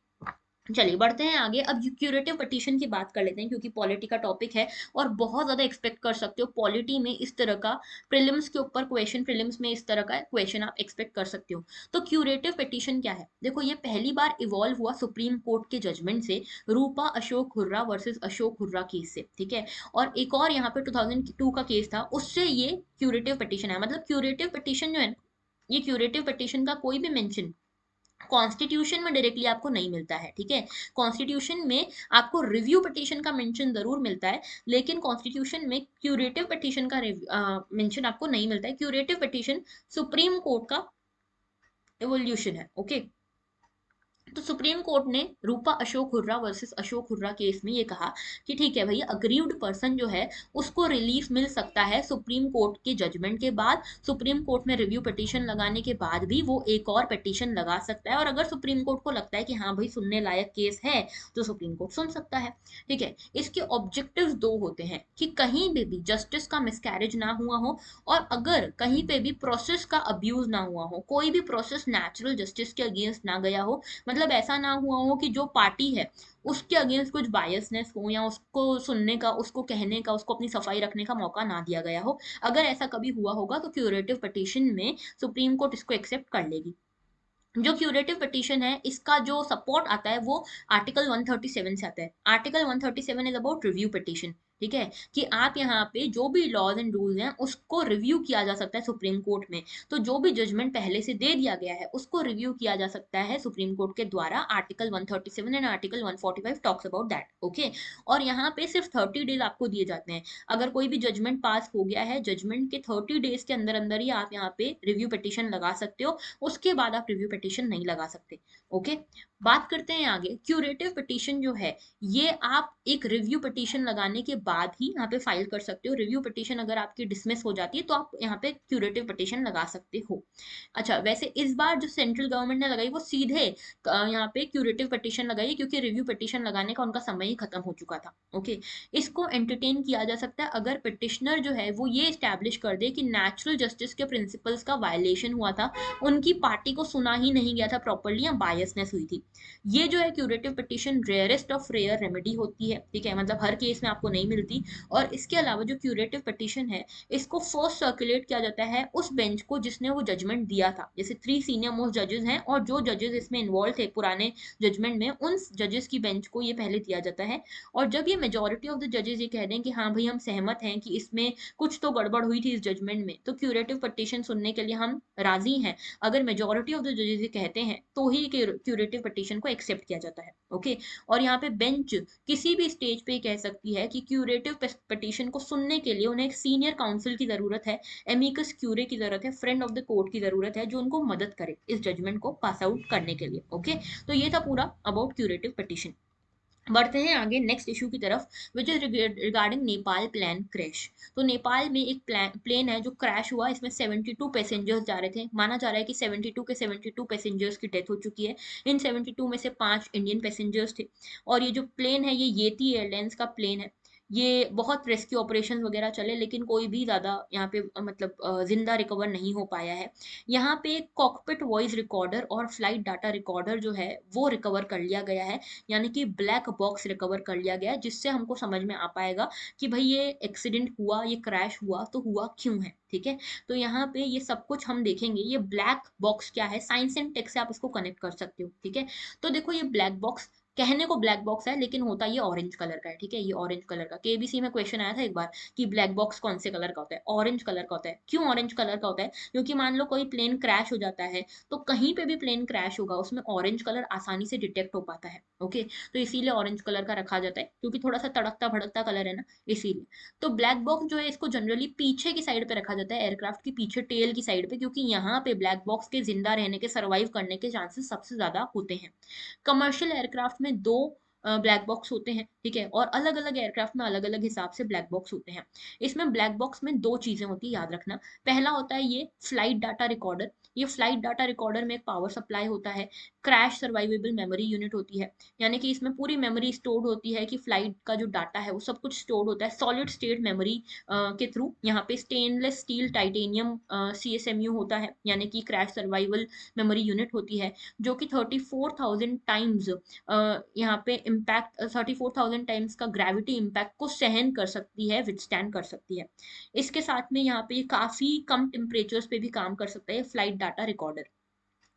चलिए बढ़ते हैं आगे। अब क्यूरेटिव पटिशन की बात कर लेते हैं, क्योंकि पॉलिटी का टॉपिक है और बहुत ज्यादा एक्सपेक्ट कर सकते हो पॉलिटी में इस तरह का, प्रीलिम्स के ऊपर क्वेश्चन, प्रीलिम्स में इस तरह का क्वेश्चन आप एक्सपेक्ट कर सकते हो। तो क्यूरेटिव पिटीशन क्या है, देखो ये पहली बार इवॉल्व हुआ सुप्रीम कोर्ट के जजमेंट से, रूपा अशोक हुर्रा वर्सेस अशोक हुर्रा केस से, ठीक है। और एक और यहाँ पे 2002 का केस था, उससे ये क्यूरेटिव पिटीशन है। मतलब क्यूरेटिव पिटीशन जो है, ये क्यूरेटिव पिटीशन का कोई भी मेंशन कॉन्स्टिट्यूशन में डायरेक्टली आपको नहीं मिलता है, ठीक है। कॉन्स्टिट्यूशन में आपको रिव्यू पिटीशन का मेंशन जरूर मिलता है, लेकिन कॉन्स्टिट्यूशन में क्यूरेटिव पिटीशन का मेंशन आपको नहीं मिलता है। क्यूरेटिव पिटीशन सुप्रीम कोर्ट का एवोल्यूशन है। ओके, तो सुप्रीम कोर्ट ने रूपा अशोक हुर्रा वर्सेस अशोक हुर्रा केस में ये कहा कि ठीक है भाई, अग्रीव्ड पर्सन जो है उसको रिलीफ मिल सकता है सुप्रीम कोर्ट के जजमेंट के बाद। सुप्रीम कोर्ट में रिव्यू पिटीशन लगाने के बाद भी वो एक और पिटीशन लगा सकता है, और अगर सुप्रीम कोर्ट को लगता है कि हाँ भाई सुनने लायक केस है तो सुप्रीम कोर्ट सुन सकता है, ठीक है। इसके ऑब्जेक्टिव्स दो होते हैं कि कहीं भी जस्टिस का मिसकैरेज ना हुआ हो, और अगर कहीं पे भी प्रोसेस का अब्यूज ना हुआ हो, कोई भी प्रोसेस नेचुरल जस्टिस के अगेंस्ट ना गया हो। मतलब ऐसा ना हुआ हो कि जो पार्टी है उसके अगेंस्ट कुछ बायसनेस हो, या उसको सुनने का, उसको कहने का, उसको अपनी सफाई रखने का मौका ना दिया गया हो। अगर ऐसा कभी हुआ होगा तो क्यूरेटिव पिटीशन में सुप्रीम कोर्ट इसको एक्सेप्ट कर लेगी। जो क्यूरेटिव पिटीशन है इसका जो सपोर्ट आता है वो आर्टिकल 137 से आता है। Article 137 is about review petition, ठीक है। कि आप यहाँ पे जो भी लॉज एंड रूल्स हैं उसको रिव्यू किया जा सकता है सुप्रीम कोर्ट में। तो जो भी जजमेंट पहले से दे दिया गया है उसको रिव्यू किया जा सकता है सुप्रीम कोर्ट के द्वारा। Article 137 and article 145 talks about that. Okay, और यहाँ पे सिर्फ 30 डेज आपको दिए जाते हैं। अगर कोई भी जजमेंट पास हो गया है, जजमेंट के 30 डेज के अंदर अंदर ही आप यहाँ पे रिव्यू पिटीशन लगा सकते हो, उसके बाद आप रिव्यू पिटीशन नहीं लगा सकते। ओके, बात करते हैं आगे। क्यूरेटिव पिटीशन जो है ये आप एक रिव्यू पिटीशन लगाने के बाद ही यहाँ पे फाइल कर सकते हो। रिव्यू पिटीशन अगर आपकी डिसमिस हो जाती है तो आप यहाँ पे क्यूरेटिव पिटीशन लगा सकते हो। अच्छा, वैसे इस बार जो सेंट्रल गवर्नमेंट ने लगाई वो सीधे यहाँ पे क्यूरेटिव पिटीशन लगाई, क्योंकि रिव्यू पिटीशन लगाने का उनका समय ही खत्म हो चुका था। ओके, इसको एंटरटेन किया जा सकता है अगर पिटिशनर जो है वो ये स्टैब्लिश कर दे कि नेचुरल जस्टिस के प्रिंसिपल्स का वायलेशन हुआ था, उनकी पार्टी को सुना ही नहीं गया था प्रॉपर्ली, या बायसनेस हुई थी। ये जो है curative petition rarest of rare remedy होती है, ठीक है। मतलब हर केस में आपको नहीं मिलती। और इसके अलावा जो क्यूरेटिव पिटीशन है इसको फर्स्ट सर्कुलेट किया जाता है उस बेंच को जिसने वो जजमेंट दिया था। जैसे 3 सीनियर मोस्ट जजेस हैं और जो जजेस इसमें इन्वॉल्व थे पुराने जजमेंट में, उन जजेस की बेंच को ये पहले दिया जाता है। और जब ये मेजोरिटी ऑफ द जजेस ये कह दें कि हाँ भाई हम सहमत हैं कि इसमें कुछ तो गड़बड़ हुई थी इस जजमेंट में, तो क्यूरेटिव पिटीशन सुनने के लिए हम राजी हैं, अगर मेजोरिटी ऑफ द जजेस ये कहते हैं तो ही क्यूरेटिव पिटीशन को एक्सेप्ट किया जाता है। ओके, और यहाँ पे बेंच किसी भी स्टेज पे कह सकती है कि क्यूरेटिव पिटीशन को सुनने के लिए उन्हें एक सीनियर काउंसिल की जरूरत है, एमिकस क्यूरे की जरूरत है, फ्रेंड ऑफ द कोर्ट की जरूरत है, जो उनको मदद करे इस जजमेंट को पास आउट करने के लिए। ओके, तो ये था पूरा अबाउट क्यूरेटिव पिटीशन। बढ़ते हैं आगे नेक्स्ट इशू की तरफ, which is regarding Nepal plane crash. तो नेपाल में एक प्लेन है जो क्रैश हुआ, इसमें 72 पैसेंजर्स जा रहे थे। माना जा रहा है कि 72 के 72 पैसेंजर्स की डेथ हो चुकी है। इन 72 में से 5 इंडियन पैसेंजर्स थे। और ये जो प्लेन है ये येती एयरलाइंस का प्लेन है। ये बहुत रेस्क्यू ऑपरेशन वगैरह चले, लेकिन कोई भी ज़्यादा यहाँ पे मतलब जिंदा रिकवर नहीं हो पाया है। यहाँ पे कॉकपिट वॉइस रिकॉर्डर और फ्लाइट डाटा रिकॉर्डर जो है वो रिकवर कर लिया गया है, यानी कि ब्लैक बॉक्स रिकवर कर लिया गया है, जिससे हमको समझ में आ पाएगा कि भाई ये एक्सीडेंट हुआ, ये क्रैश हुआ तो हुआ क्यों है, ठीक है। तो यहाँ पे ये सब कुछ हम देखेंगे। ये ब्लैक बॉक्स क्या है, साइंस एंड टेक से आप इसको कनेक्ट कर सकते हो, ठीक है। तो देखो ये ब्लैक बॉक्स कहने को ब्लैक बॉक्स है लेकिन होता ये ऑरेंज कलर का है, ठीक है, ये ऑरेंज कलर का। केबीसी में क्वेश्चन आया था एक बार कि ब्लैक बॉक्स कौन से कलर का होता है, ऑरेंज कलर का होता है। क्यों ऑरेंज कलर का होता है? क्योंकि मान लो कोई प्लेन क्रैश हो जाता है, तो कहीं पे भी प्लेन क्रैश होगा उसमें ऑरेंज कलर आसानी से डिटेक्ट हो पाता है। ओके, तो इसीलिए ऑरेंज कलर का रखा जाता है, क्योंकि थोड़ा सा तड़कता भड़कता कलर है ना, इसीलिए। तो ब्लैक बॉक्स जो है इसको जनरली पीछे की साइड पे रखा जाता है, एयरक्राफ्ट की पीछे टेल की साइड पे, क्योंकि यहाँ पे ब्लैक बॉक्स के जिंदा रहने के, सर्वाइव करने के चांसेस सबसे ज्यादा होते हैं। कमर्शियल एयरक्राफ्ट में दो ब्लैक बॉक्स होते हैं, ठीक है, और अलग अलग एयरक्राफ्ट में अलग अलग हिसाब से ब्लैक बॉक्स होते हैं। इसमें ब्लैक बॉक्स में दो चीजें होती है, याद रखना। पहला होता है ये फ्लाइट डाटा रिकॉर्डर। ये फ्लाइट डाटा रिकॉर्डर में एक पावर सप्लाई होता है। क्रैश सर्वाइवेबल मेमोरी यूनिट होती है, यानी कि इसमें पूरी मेमोरी स्टोर्ड होती है, कि फ्लाइट का जो डाटा है वो सब कुछ स्टोर्ड होता है सॉलिड स्टेट मेमोरी के थ्रू। यहाँ पे स्टेनलेस स्टील टाइटेनियम CSMU होता है, यानी कि क्रैश सर्वाइवल मेमोरी यूनिट होती है, जो कि 34,000 टाइम्स यहाँ पे इम्पैक्ट, 34,000 टाइम्स का ग्रेविटी इम्पैक्ट को सहन कर सकती है, विथस्टैंड कर सकती है। इसके साथ में यहाँ पे काफी कम टेम्परेचर्स पे भी काम कर सकता है फ्लाइट डाटा रिकॉर्डर।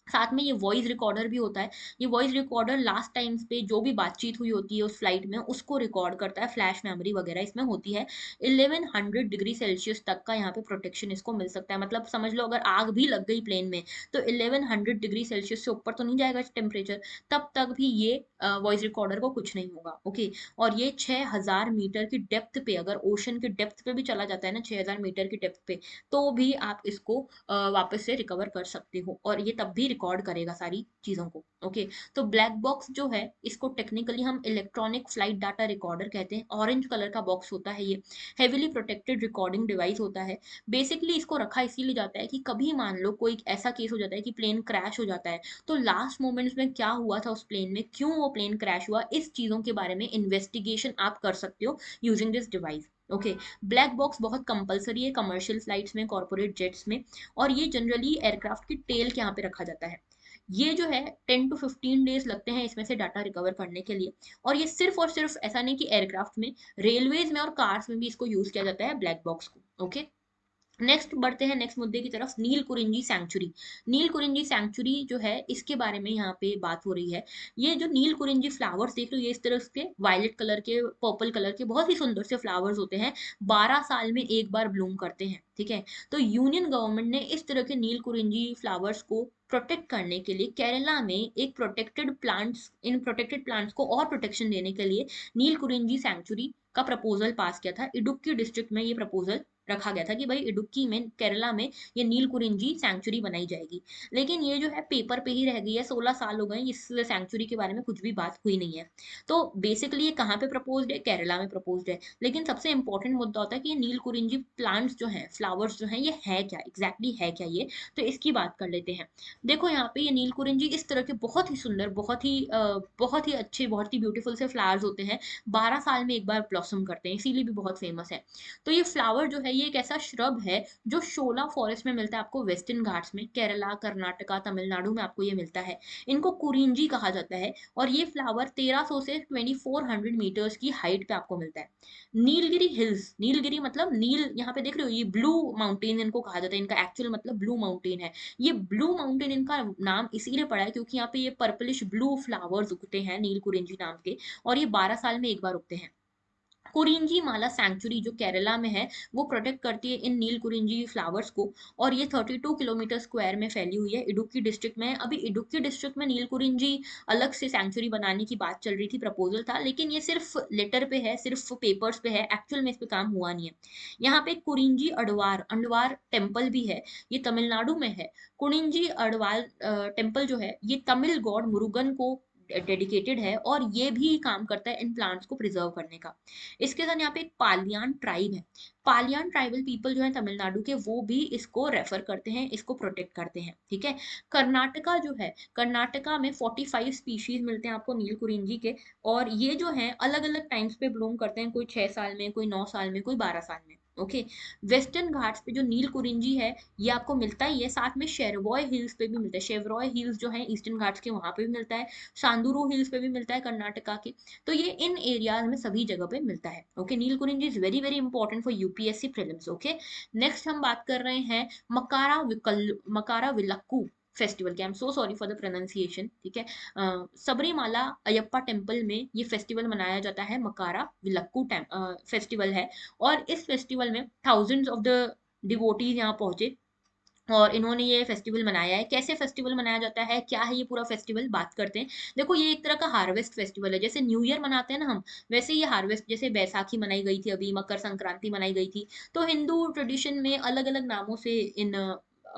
साथ में ये वॉइस रिकॉर्डर भी होता है। ये वॉइस रिकॉर्डर लास्ट टाइम्स पे जो भी बातचीत हुई होती है उस फ्लाइट में उसको रिकॉर्ड करता है, फ्लैश मेमोरी वगैरह इसमें होती है। 1100 डिग्री सेल्सियस तक का यहाँ पे प्रोटेक्शन इसको मिल सकता है। मतलब समझ लो अगर आग भी लग गई प्लेन में तो 1100 डिग्री सेल्सियस से ऊपर तो नहीं जाएगा टेम्परेचर, तब तक भी ये वॉइस रिकॉर्डर को कुछ नहीं होगा। ओके, और ये 6000 मीटर की डेप्थ पे, अगर ओशन की डेप्थ पे भी चला जाता है ना, 6000 मीटर की डेप्थ पे, तो भी आप इसको वापस से रिकवर कर सकते हो, और ये तब भी रिकॉर्ड करेगा सारी चीजों को। ओके, तो ब्लैक बॉक्स जो है इसको टेक्निकली हम इलेक्ट्रॉनिक फ्लाइट डाटा रिकॉर्डर कहते हैं। ऑरेंज कलर का बॉक्स होता है ये, हेविली प्रोटेक्टेड रिकॉर्डिंग डिवाइस होता है। बेसिकली इसको रखा इसीलिए जाता है कि कभी मान लो कोई ऐसा केस हो जाता है कि प्लेन क्रैश हो जाता है, तो लास्ट मोमेंट्स में क्या हुआ था उस प्लेन में, क्यों वो प्लेन क्रैश हुआ, इस चीजों के बारे में इन्वेस्टिगेशन आप कर सकते हो using this device. Okay, black box बहुत कंपलसरी है कमर्शियल फ्लाइट्स में, कॉर्पोरेट जेट्स में, और ये जनरली एयरक्राफ्ट की टेल के यहाँ पे रखा जाता है। ये जो है 10 to 15 डेज लगते हैं इसमें से डाटा रिकवर करने के लिए। और ये सिर्फ और सिर्फ ऐसा नहीं कि एयरक्राफ्ट में, रेलवेज में और कार्स में भी इसको यूज किया जाता है ब्लैक बॉक्स को। ओके, नेक्स्ट बढ़ते हैं नेक्स्ट मुद्दे की तरफ, नील कुरिंजी सैंक्चुरी। नील कुरिंजी सैंक्चुरी जो है इसके बारे में यहाँ पे बात हो रही है। ये जो नील कुरिंजी फ्लावर्स देख रहे हो, ये इस तरह के वायलेट कलर के, पर्पल कलर के बहुत ही सुंदर से फ्लावर्स होते हैं। 12 साल में एक बार ब्लूम करते हैं, ठीक है। तो यूनियन गवर्नमेंट ने इस तरह के नील कुरिंजी फ्लावर्स को प्रोटेक्ट करने के लिए केरला में एक प्रोटेक्टेड प्लांट्स, इन प्रोटेक्टेड प्लांट्स को और प्रोटेक्शन देने के लिए नील कुरिंजी सैंक्चुरी का प्रपोजल पास किया था। इडुक्की डिस्ट्रिक्ट में ये प्रपोजल रखा गया था कि भाई इडुक्की में, केरला में ये नील कुरिंजी सैंक्चुरी बनाई जाएगी। लेकिन ये जो है पेपर पे ही रह गई है, 16 साल हो गए इस सैंक्चुरी के बारे में कुछ भी बात हुई नहीं है। तो बेसिकली ये कहाँ पे प्रपोज्ड है, केरला में प्रपोज्ड है। लेकिन सबसे इंपॉर्टेंट मुद्दा होता है कि ये नील कुरिंजी प्लांट्स जो है, फ्लावर्स जो है, ये है क्या एग्जैक्टली, है क्या ये, तो इसकी बात कर लेते हैं। देखो यहाँ पे ये नील कुरिंजी इस तरह के बहुत ही सुंदर, बहुत ही अच्छे, बहुत ही ब्यूटीफुल से फ्लावर्स होते हैं। 12 साल में एक बार ब्लॉसम करते हैं, इसीलिए भी बहुत फेमस है। तो ये फ्लावर जो है ये एक ऐसा श्रब है जो शोला फॉरेस्ट में मिलता है आपको, वेस्टर्न घाट्स में, केरला, कर्नाटका, तमिलनाडु में आपको ये मिलता है। इनको कुरिंजी कहा जाता है। और ये फ्लावर 1300 से 2400 मीटर्स की हाइट पे आपको मिलता है। नीलगिरी हिल्स, नीलगिरी मतलब नील, यहाँ पे देख रहे हो ये ब्लू माउंटेन इनको कहा जाता है, इनका एक्चुअल मतलब ब्लू माउंटेन है। ये ब्लू माउंटेन इनका नाम इसीलिए पड़ा है क्योंकि यहाँ पे ये पर्पलिश ब्लू फ्लावर्स उगते हैं नील कुरिंजी नाम के, और ये 12 साल में एक बार उगते हैं। कुरिंजी माला सैंक्चुरी जो केरला में है वो प्रोटेक्ट करती है इन नील कुरिंजी फ्लावर्स को। और ये 32 किलोमीटर स्क्वायर में फैली हुई है, इडुक्की डिस्ट्रिक्ट में। अभी इडुक्की डिस्ट्रिक्ट में नील कुरिंजी अलग से सैंक्चुरी बनाने की बात चल रही थी, प्रपोजल था, लेकिन ये सिर्फ लेटर पे है, सिर्फ पेपर्स पे है, एक्चुअल में इस पे काम हुआ नहीं है। यहाँ पे कुरिंजी अडवार अंडवार टेम्पल भी है, ये तमिलनाडु में है। कुरिंजी अडवाल टेम्पल जो है ये तमिल गॉड मुरुगन को डेडिकेटेड है, और ये भी काम करता है इन प्लांट्स को प्रिजर्व करने का। इसके साथ यहाँ पे एक पालियान ट्राइब है। पालियान ट्राइबल पीपल जो है तमिलनाडु के, वो भी इसको रेफर करते हैं, इसको प्रोटेक्ट करते हैं, ठीक है। कर्नाटका जो है, कर्नाटका में 45 स्पीशीज मिलते हैं आपको नील कुरिंजी के। और ये जो है अलग अलग टाइम्स पे ब्लूम करते हैं, कोई 6 साल में, कोई 9 साल में, कोई 12 साल में। ओके, वेस्टर्न घाट्स पे जो नील कुरिंजी है ये आपको मिलता ही है, साथ में शेरवॉय हिल्स पे भी मिलता है। शेवरॉय हिल्स जो है ईस्टर्न घाट्स के, वहां पे भी मिलता है। सांदुरू हिल्स पे भी मिलता है कर्नाटका के। तो ये इन एरियाज में सभी जगह पे मिलता है। Okay, Neelakurinji is very very important for UPSC prelims. Okay, next हम बात कर रहे हैं मकारा विकल, मकारा विलक्कू। फेस्टिवल के, I am so sorry for the pronunciation, ठीक है। सबरीमाला अयप्पा टेम्पल में ये फेस्टिवल मनाया जाता है, मकारा विलक्कू फेस्टिवल है। और इस फेस्टिवल में थाउजेंड्स ऑफ द डिवोटीज यहाँ पहुंचे और इन्होंने ये फेस्टिवल मनाया है। कैसे फेस्टिवल मनाया जाता है, क्या है ये पूरा फेस्टिवल, बात करते हैं। देखो ये एक तरह का हार्वेस्ट फेस्टिवल है, जैसे न्यू ईयर मनाते हैं ना हम, वैसे ये हार्वेस्ट, जैसे बैसाखी मनाई गई थी अभी, मकर संक्रांति मनाई गई थी। तो हिंदू ट्रेडिशन में अलग अलग नामों से इन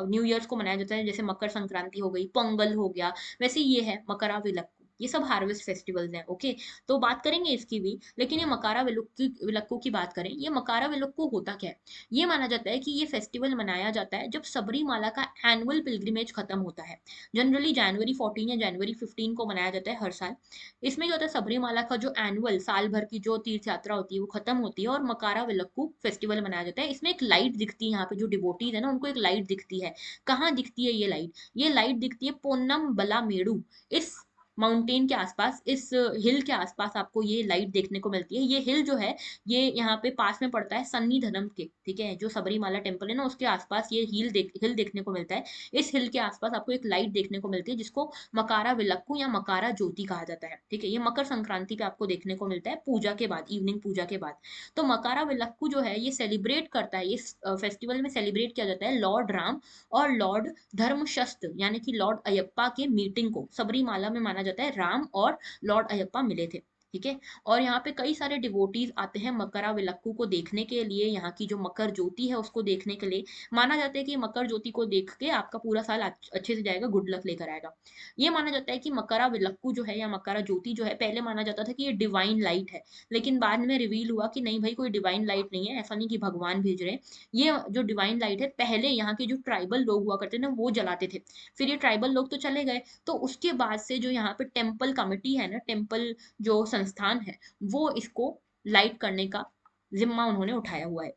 न्यू ईयर्स को मनाया जाता है, जैसे मकर संक्रांति हो गई, पोंगल हो गया, वैसे ये है मकरा विलक्कू, ये सब हार्वेस्ट फेस्टिवल्स हैं। ओके, तो बात करेंगे इसकी भी। लेकिन ये मकारा विलक्कू विलक्कू की बात करें, ये मकारा विलक्कू होता क्या है। ये माना जाता है कि ये फेस्टिवल मनाया जाता है जब सबरीमाला का एनुअल पिलग्रिमेज खत्म होता है। जनरली जनवरी 14 या जनवरी 15 को मनाया जाता है हर साल। इसमें क्या होता है, सबरीमाला का जो एनुअल साल भर की जो तीर्थ यात्रा होती है वो खत्म होती है और मकारा विलक्कू फेस्टिवल मनाया जाता है। इसमें एक लाइट दिखती है, यहाँ पे जो डिवोटीज है ना उनको एक लाइट दिखती है। कहाँ दिखती है ये लाइट, ये लाइट दिखती है पोन्नम बला मेड़ू, इस माउंटेन के आसपास, इस हिल के आसपास आपको ये लाइट देखने को मिलती है। ये हिल जो है, ये यहाँ पे पास में पड़ता है सन्निधनम के, ठीक है, जो सबरीमाला टेम्पल है ना उसके आसपास ये हिल देखने को मिलता है। इस हिल के आसपास आपको एक लाइट देखने को मिलती है जिसको मकारा विलक्कू या मकारा ज्योति कहा जाता है, ठीक है। ये मकर संक्रांति पे आपको देखने को मिलता है, पूजा के बाद, इवनिंग पूजा के बाद। तो मकारा विलक्कू जो है ये सेलिब्रेट करता है, इस फेस्टिवल में सेलिब्रेट किया जाता है लॉर्ड राम और लॉर्ड धर्मशस्त्र यानी कि लॉर्ड अयप्पा के मीटिंग को। सबरीमाला में माना जाता है राम और लॉर्ड अयप्पा मिले थे, ठीक है। और यहाँ पे कई सारे डिवोटीज आते हैं मकरा विलक्कू को देखने के लिए, यहाँ की जो मकर ज्योति है उसको देखने के लिए। माना जाता है कि मकर ज्योति को देख के आपका पूरा साल अच्छे से जाएगा, गुड लक लेकर आएगा। ये माना जाता है कि मकरा विलक्कू जो है या मकरा ज्योति जो है, पहले माना जाता था कि ये डिवाइन लाइट है, लेकिन बाद में रिवील हुआ कि नहीं भाई, कोई डिवाइन लाइट नहीं है, ऐसा नहीं कि भगवान भेज रहे हैं। ये जो डिवाइन लाइट है, पहले यहाँ के जो ट्राइबल लोग हुआ करते ना वो जलाते थे। फिर ये ट्राइबल लोग तो चले गए, तो उसके बाद से जो यहाँ पे टेम्पल कमिटी है ना, टेम्पल जो संस्थान है, वो इसको लाइट करने का जिम्मा उन्होंने उठाया हुआ है।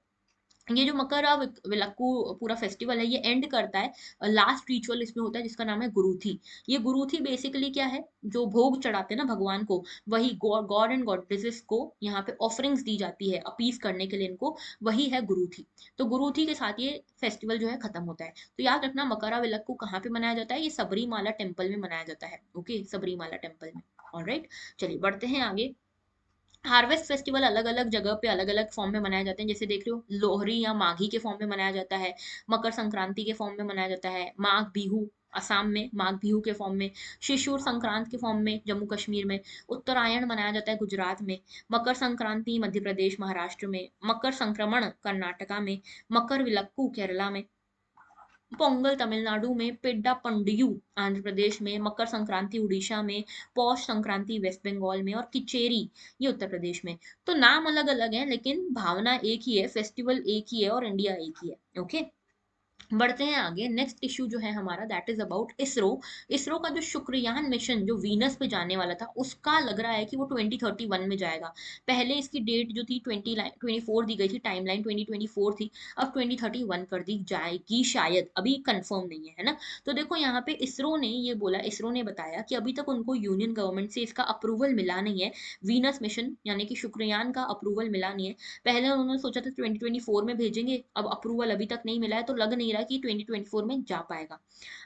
ये जो मकर विलक्कू पूरा फेस्टिवल है, ये एंड करता है, लास्ट रिचुअल इसमें होता है जिसका नाम है गुरुथी। ये गुरुथी बेसिकली क्या है, जो भोग चढ़ाते हैं ना भगवान को, वही गॉड एंड गॉडेसेस को यहाँ पे ऑफरिंग्स दी जाती है अपीस करने के लिए इनको, वही है गुरुथी। तो गुरुथी के साथ ये फेस्टिवल जो है खत्म होता है। तो याद रखना मकरा विलक्कू कहाँ पे मनाया जाता है, ये सबरीमाला टेम्पल में मनाया जाता है। ओके, सबरीमाला टेम्पल में। ऑलराइट, चलिए बढ़ते हैं आगे। हार्वेस्ट फेस्टिवल अलग अलग जगह पे अलग अलग फॉर्म में मनाए जाते हैं, जैसे देख रहे हो लोहरी या माघी के फॉर्म में मनाया जाता है, मकर संक्रांति के फॉर्म में मनाया जाता है, माघ बिहू असम में, माघ बिहू के फॉर्म में, शिशुर संक्रांत के फॉर्म में जम्मू कश्मीर में, उत्तरायण मनाया जाता है गुजरात में, मकर संक्रांति मध्य प्रदेश महाराष्ट्र में, मकर संक्रमण कर्नाटका में, मकर विलक्कू केरला में, पोंगल तमिलनाडु में, पेड्डा पंडियू आंध्र प्रदेश में, मकर संक्रांति उड़ीसा में, पौष संक्रांति वेस्ट बंगाल में और किचेरी ये उत्तर प्रदेश में। तो नाम अलग अलग है लेकिन भावना एक ही है, फेस्टिवल एक ही है और इंडिया एक ही है। ओके, बढ़ते हैं आगे। नेक्स्ट इशू जो है हमारा, that is about ISRO. ISRO का जो शुक्रयान मिशन जो वीनस पे जाने वाला था, उसका लग रहा है कि वो 2031 में जाएगा। पहले इसकी डेट जो थी 2024 दी गई थी, टाइमलाइन 2024 थी, अब 2031 कर दी जाएगी शायद, अभी कंफर्म नहीं है ना। तो देखो यहाँ पे इसरो ने ये बोला, इसरो ने बताया कि अभी तक उनको यूनियन गवर्नमेंट से इसका अप्रूवल मिला नहीं है, वीनस मिशन यानी कि शुक्रयान का अप्रूवल मिला नहीं है। पहले उन्होंने सोचा था 2024 में भेजेंगे, अब अप्रूवल अभी तक नहीं मिला है, तो लग नहीं रहा कि 2024 में जा पाएगा।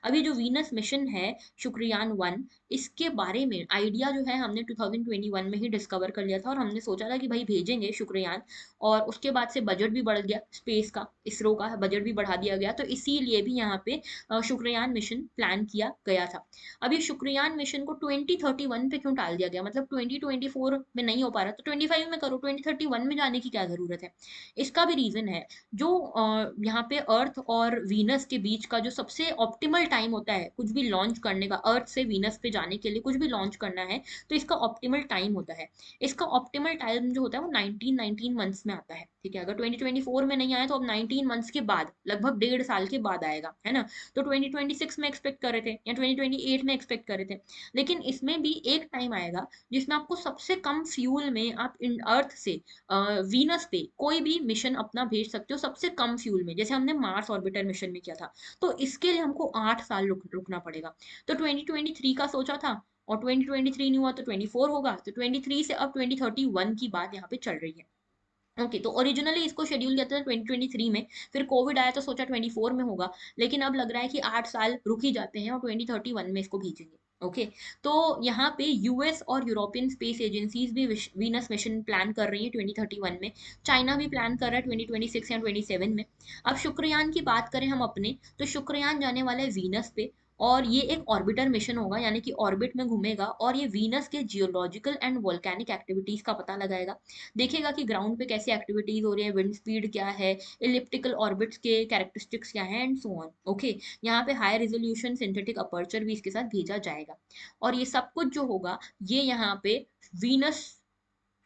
अभी जो वीनस मिशन है शुक्रयान 1, इसके बारे में आइडिया जो है हमने 2021 में ही डिस्कवर कर लिया था और हमने सोचा था कि भाई भेजेंगे शुक्रयान। और उसके बाद से बजट भी बढ़ गया स्पेस का, इसरो का बजट भी बढ़ा दिया गया, तो इसीलिए भी यहाँ पे शुक्रयान मिशन प्लान किया गया था। अब ये शुक्रयान मिशन को 2031 पे क्यों टाल दिया गया, मतलब 2024 में नहीं हो पा रहा तो 25 में करो, 2031 में जाने की क्या जरूरत है। इसका भी रीजन है, जो यहाँ पे अर्थ और वीनस के बीच का जो सबसे ऑप्टिमल टाइम होता है कुछ भी लॉन्च करने का, अर्थ से वीनस पे जाने के लिए कुछ भी लॉन्च करना है तो इसका ऑप्टिमल टाइम होता है। इसका ऑप्टिमल टाइम जो होता है वो 19 मंथ्स में आता है, ठीक है। अगर 2024 में नहीं आया तो अब 19 मंथ्स के बाद, लगभग 1.5 साल के बाद आएगा, है ना। तो 2026 में एक्सपेक्ट कर रहे थे या 2028 में एक्सपेक्ट कर रहे थे, लेकिन इसमें भी एक टाइम आएगा जिसमें आपको सबसे कम फ्यूल में आप अर्थ से वीनस पे कोई भी मिशन अपना भेज सकते हो सबसे कम फ्यूल में, जैसे हमने मार्स ऑर्बिटर मिशन में किया था। तो इसके लिए हमको 8 साल रुकना पड़ेगा। तो 2023 का सोचा था और 2023 नहीं हुआ तो 24 होगा, तो 23 से अब 2031 की बात यहाँ पे चल रही है। ओके, तो ओरिजिनली इसको शेड्यूल किया था 2023 में, फिर कोविड आया तो सोचा 24 में होगा, लेकिन अब लग रहा है कि 8 साल रुक ही जाते हैं और 2031 में इसको भेजेंगे। ओके, तो यहाँ पे यूएस और यूरोपियन स्पेस एजेंसीज भी वीनस मिशन प्लान कर रही है 2031 में। चाइना भी प्लान कर रहा है 2026 या 27 में। अब शुक्रयान की बात करें हम अपने, तो शुक्रयान जाने वाला है वीनस पे, और ये एक ऑर्बिटर मिशन होगा, यानी कि ऑर्बिट में घूमेगा और ये वीनस के जियोलॉजिकल एंड वोल्केनिक एक्टिविटीज का पता लगाएगा। देखेगा कि ग्राउंड पे कैसी एक्टिविटीज हो रही है, विंड स्पीड क्या है, इलिप्टिकल ऑर्बिट्स के कैरेक्टरिस्टिक्स क्या है, एंड सो ऑन। ओके, यहाँ पे हाई रेजोल्यूशन सिंथेटिक अपर्चर भी इसके साथ भेजा जाएगा, और ये सब कुछ जो होगा ये यहाँ पे वीनस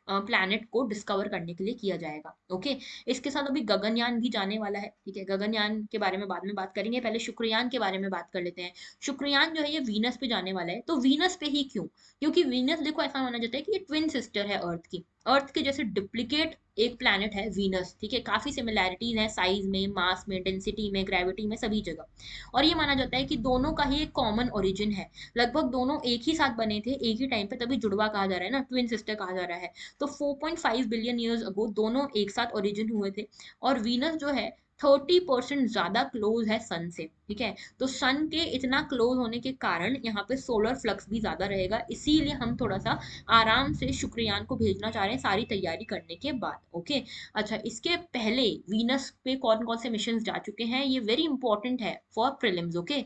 प्लैनेट को डिस्कवर करने के लिए किया जाएगा। ओके, इसके साथ अभी गगनयान भी जाने वाला है। ठीक है, गगनयान के बारे में बाद में बात करेंगे, पहले शुक्रयान के बारे में बात कर लेते हैं। शुक्रयान जो है ये वीनस पे जाने वाला है। तो वीनस पे ही क्यों? क्योंकि वीनस, देखो ऐसा माना जाता है कि ये ट्विन सिस्टर है अर्थ की। अर्थ के जैसे डुप्लीकेट एक प्लैनेट है वीनस। ठीक है, काफी सिमिलैरिटीज है साइज में, मास में, डेंसिटी में, ग्रेविटी में, सभी जगह। और ये माना जाता है कि दोनों का ही एक कॉमन ओरिजिन है। लगभग दोनों एक ही साथ बने थे एक ही टाइम पे, तभी जुड़वा कहा जा रहा है ना, ट्विन सिस्टर कहा जा रहा है। तो 4.5 बिलियन ईयर्स अगो दोनों एक साथ ओरिजिन हुए थे। और वीनस जो है 30% ज्यादा क्लोज है सन से। ठीक है, तो सन के इतना क्लोज होने के कारण यहाँ पे सोलर फ्लक्स भी ज्यादा रहेगा, इसीलिए हम थोड़ा सा आराम से शुक्रयान को भेजना चाह रहे हैं सारी तैयारी करने के बाद। ओके, अच्छा, इसके पहले वीनस पे कौन कौन से मिशन जा चुके हैं, ये वेरी इंपॉर्टेंट है फॉर प्रीलिम्स। ओके,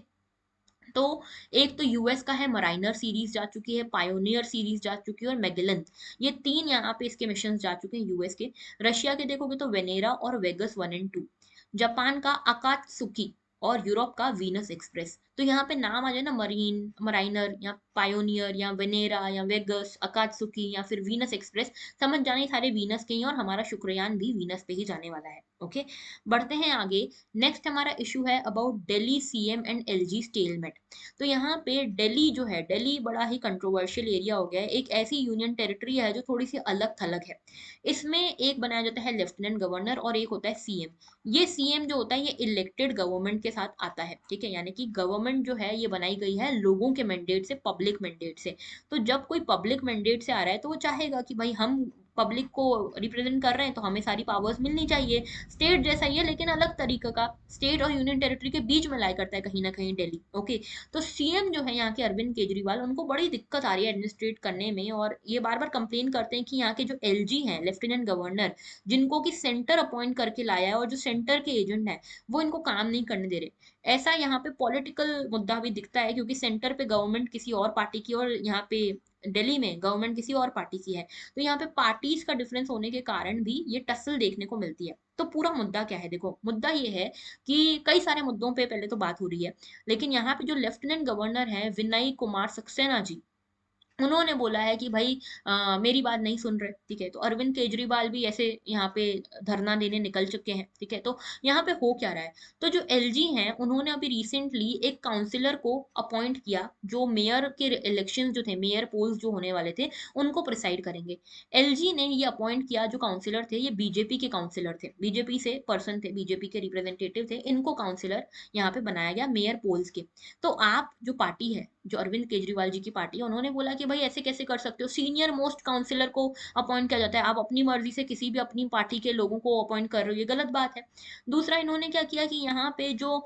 तो एक तो यूएस का है, मराइनर सीरीज जा चुकी है, पायोनियर सीरीज जा चुकी है, और मैगेलन, ये तीन यहाँ पे इसके मिशन जा चुके हैं यूएस के। रशिया के देखोगे तो वेनेरा और वेगस 1 एंड 2। जापान का अकात्सुकी, और यूरोप का वीनस एक्सप्रेस। तो यहाँ पे नाम आ जाए ना, मरीन, मराइनर या पायोनियर या वेनेरा या वेगस, अकात्सुकी या फिर वीनस एक्सप्रेस, समझ जाने सारे वीनस के ही हैं, और हमारा शुक्रयान भी वीनस पे ही जाने वाला है। ओके, बढ़ते हैं आगे। नेक्स्ट हमारा इशू है about Delhi CM and LG stalemate. तो यहाँ पे दिल्ली जो है, दिल्ली बड़ा ही कंट्रोवर्शियल एरिया हो गया है। एक ऐसी यूनियन टेरिटरी है जो थोड़ी सी अलग थलग है। इसमें एक बनाया जाता है लेफ्टिनेंट गवर्नर और एक होता है सीएम। ये सीएम जो होता है ये इलेक्टेड गवर्नमेंट के साथ आता है। ठीक है, यानी कि गवर्नमेंट जो है ये बनाई गई है लोगों के मैंडेट से, पब्लिक मैंडेट से। तो जब कोई पब्लिक मैंडेट से आ रहा है तो वो चाहेगा कि भाई हम पब्लिक को रिप्रेजेंट कर रहे हैं तो हमें सारी पावर्स मिलनी चाहिए। स्टेट जैसा ही है लेकिन अलग तरीके का, स्टेट और यूनियन टेरिटरी के बीच में लाई करता है कहीं ना कहीं दिल्ली। ओके, तो सीएम जो है यहाँ के अरविंद केजरीवाल, उनको बड़ी दिक्कत आ रही है एडमिनिस्ट्रेट करने में, और ये बार बार कंप्लेन करते हैं कि यहाँ के जो एलजी हैं, लेफ्टिनेंट गवर्नर, जिनको कि सेंटर अपॉइंट करके लाया है और जो सेंटर के एजेंट है, वो इनको काम नहीं करने दे रहे। ऐसा यहाँ पे पॉलिटिकल मुद्दा भी दिखता है, क्योंकि सेंटर पे गवर्नमेंट किसी और पार्टी की और यहाँ पे दिल्ली में गवर्नमेंट किसी और पार्टी की है। तो यहाँ पे पार्टीज का डिफरेंस होने के कारण भी ये टसल देखने को मिलती है। तो पूरा मुद्दा क्या है? देखो, मुद्दा ये है कि कई सारे मुद्दों पे पहले तो बात हो रही है, लेकिन यहाँ पे जो लेफ्टिनेंट गवर्नर है विनय कुमार सक्सेना जी, उन्होंने बोला है कि भाई मेरी बात नहीं सुन रहे। ठीक है, तो अरविंद केजरीवाल भी ऐसे यहाँ पे धरना देने निकल चुके हैं। ठीक है, तो यहाँ पे हो क्या रहा है? तो जो एलजी हैं उन्होंने अभी रिसेंटली एक काउंसिलर को अपॉइंट किया, जो मेयर के इलेक्शन जो थे, मेयर पोल्स जो होने वाले थे, उनको प्रिसाइड करेंगे। एलजी ने ये अपॉइंट किया, जो काउंसिलर थे ये बीजेपी के काउंसिलर थे, बीजेपी से पर्सन थे, बीजेपी के रिप्रेजेंटेटिव थे, इनको काउंसिलर यहाँ पे बनाया गया मेयर पोल्स के। तो आप जो पार्टी है, जो अरविंद केजरीवाल जी की पार्टी है, उन्होंने बोला कि भाई ऐसे कैसे कर सकते हो, सीनियर मोस्ट काउंसिलर को अपॉइंट किया जाता है, आप अपनी मर्जी से किसी भी अपनी पार्टी के लोगों को अपॉइंट कर रहे हो, ये गलत बात है। दूसरा, इन्होंने क्या किया कि यहाँ पे जो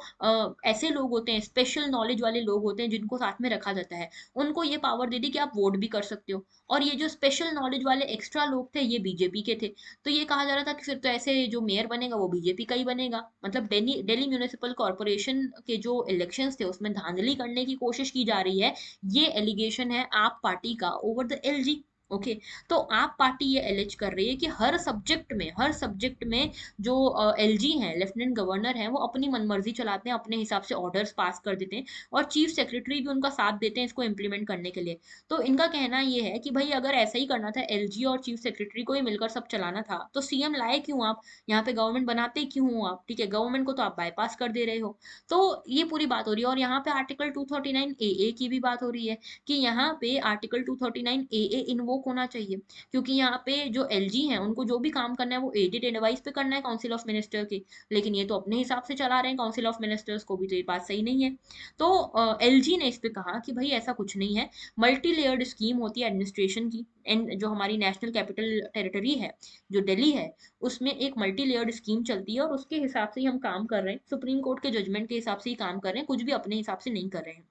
ऐसे लोग होते हैं, स्पेशल नॉलेज वाले लोग होते हैं जिनको साथ में रखा जाता है, उनको ये पावर दे दी कि आप वोट भी कर सकते हो। और ये जो स्पेशल नॉलेज वाले एक्स्ट्रा लोग थे ये बीजेपी के थे। तो ये कहा जा रहा था कि फिर तो ऐसे जो मेयर बनेगा वो बीजेपी का ही बनेगा। मतलब दिल्ली दिल्ली म्यूनिसिपल कॉर्पोरेशन के जो इलेक्शंस थे उसमें धांधली करने की कोशिश की जा रही है। ये एलिगेशन है आप पार्टी का ओवर द एलजी। ओके, तो आप पार्टी ये एलिज कर रही है कि हर सब्जेक्ट में जो एलजी हैं, लेफ्टिनेंट गवर्नर हैं, वो अपनी मनमर्जी चलाते हैं, अपने हिसाब से ऑर्डर्स पास कर देते हैं, और चीफ सेक्रेटरी भी उनका साथ देते हैं इसको इम्प्लीमेंट करने के लिए। तो इनका कहना ये है कि भाई अगर ऐसा ही करना था, एलजी और चीफ सेक्रेटरी को ही मिलकर सब चलाना था, तो सीएम लाए क्यों आप? यहाँ पे गवर्नमेंट बनाते क्यों हो आप? ठीक है, गवर्नमेंट को तो आप बाईपास कर दे रहे हो। तो ये पूरी बात हो रही है, और यहाँ पे आर्टिकल 239 AA की भी बात हो रही है कि यहाँ पे आर्टिकल 239 AA इन्वोक स्कोप होना चाहिए, क्योंकि यहाँ पे जो एलजी हैं उनको जो भी काम करना है वो एडेड एडवाइस पे करना है काउंसिल ऑफ मिनिस्टर के, लेकिन ये तो अपने हिसाब से चला रहे हैं काउंसिल ऑफ मिनिस्टर्स को भी, तो ये बात सही नहीं है। तो एलजी ने इस पे कहा कि भाई ऐसा कुछ नहीं है, मल्टी लेयर्ड स्कीम होती है एडमिनिस्ट्रेशन की, एंड जो हमारी नेशनल कैपिटल टेरिटरी है जो दिल्ली है, उसमें एक मल्टी लेयर्ड स्कीम चलती है और उसके हिसाब से ही हम काम कर रहे हैं, सुप्रीम कोर्ट के जजमेंट के हिसाब से ही काम कर रहे हैं, कुछ भी अपने हिसाब से नहीं कर रहे हैं।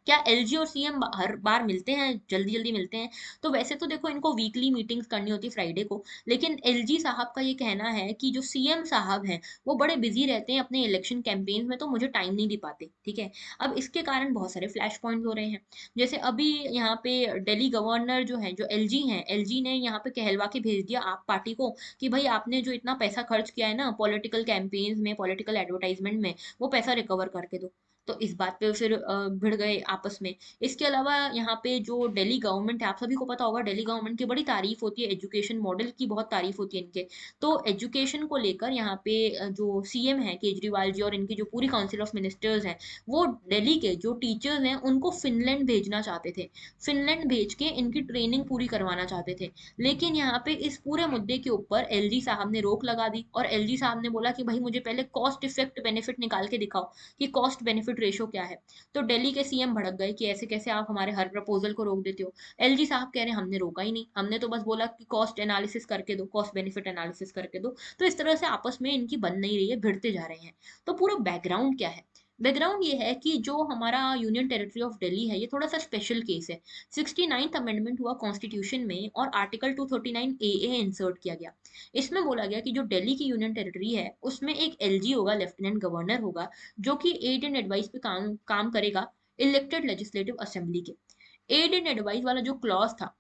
क्या एलजी और सीएम हर बार मिलते हैं, जल्दी जल्दी मिलते हैं? तो वैसे तो देखो इनको वीकली मीटिंग्स करनी होती है फ्राइडे को, लेकिन एलजी साहब का ये कहना है कि जो सीएम साहब हैं वो बड़े बिजी रहते हैं अपने इलेक्शन कैंपेन्स में, तो मुझे टाइम नहीं दे पाते, ठीक है। अब इसके कारण बहुत सारे फ्लैश पॉइंट्स हो रहे हैं, जैसे अभी यहाँ पे दिल्ली गवर्नर जो है, जो एलजी हैं, एलजी ने यहाँ पे कहलवा के भेज दिया आप पार्टी को कि भाई आपने जो इतना पैसा खर्च किया है ना पॉलिटिकल कैंपेन्स में, पॉलिटिकल एडवर्टाइजमेंट में, वो पैसा रिकवर करके दो। तो इस बात पे फिर भिड़ गए आपस में। इसके अलावा यहाँ पे जो दिल्ली गवर्नमेंट है, आप सभी को पता होगा दिल्ली गवर्नमेंट की बड़ी तारीफ होती है, एजुकेशन मॉडल की बहुत तारीफ होती है इनके। तो एजुकेशन को लेकर यहाँ पे जो सीएम है केजरीवाल जी और इनकी जो पूरी काउंसिल ऑफ मिनिस्टर्स हैं, वो दिल्ली के जो टीचर्स हैं उनको फिनलैंड भेजना चाहते थे, फिनलैंड भेज के इनकी ट्रेनिंग पूरी करवाना चाहते थे। लेकिन यहाँ पे इस पूरे मुद्दे के ऊपर एलजी साहब ने रोक लगा दी, और एलजी साहब ने बोला कि भाई मुझे पहले कॉस्ट इफेक्ट बेनिफिट निकाल के दिखाओ कि कॉस्ट बेनिफिट रेशो क्या है। तो दिल्ली के सीएम भड़क गए कि ऐसे कैसे आप हमारे हर प्रपोजल को रोक देते हो। एलजी साहब कह रहे हैं हमने रोका ही नहीं, हमने तो बस बोला कि कॉस्ट एनालिसिस करके दो, कॉस्ट बेनिफिट एनालिसिस करके दो। तो इस तरह से आपस में इनकी बन नहीं रही है, भिड़ते जा रहे हैं। तो पूरा बैकग्राउंड क्या है? बैकग्राउंड ये है कि जो हमारा यूनियन टेरिटरी ऑफ दिल्ली है ये थोड़ा सा स्पेशल केस है। 69th अमेंडमेंट हुआ कॉन्स्टिट्यूशन में और आर्टिकल 239 ए इंसर्ट किया गया। इसमें बोला गया कि जो दिल्ली की यूनियन टेरिटरी है उसमें एक एलजी होगा, लेफ्टिनेंट गवर्नर होगा, जो कि एड एंड एडवाइस पे काम करेगा इलेक्टेड लेजिस्लेटिव असेंबली के। एड एंड एडवाइस वाला जो क्लॉज था,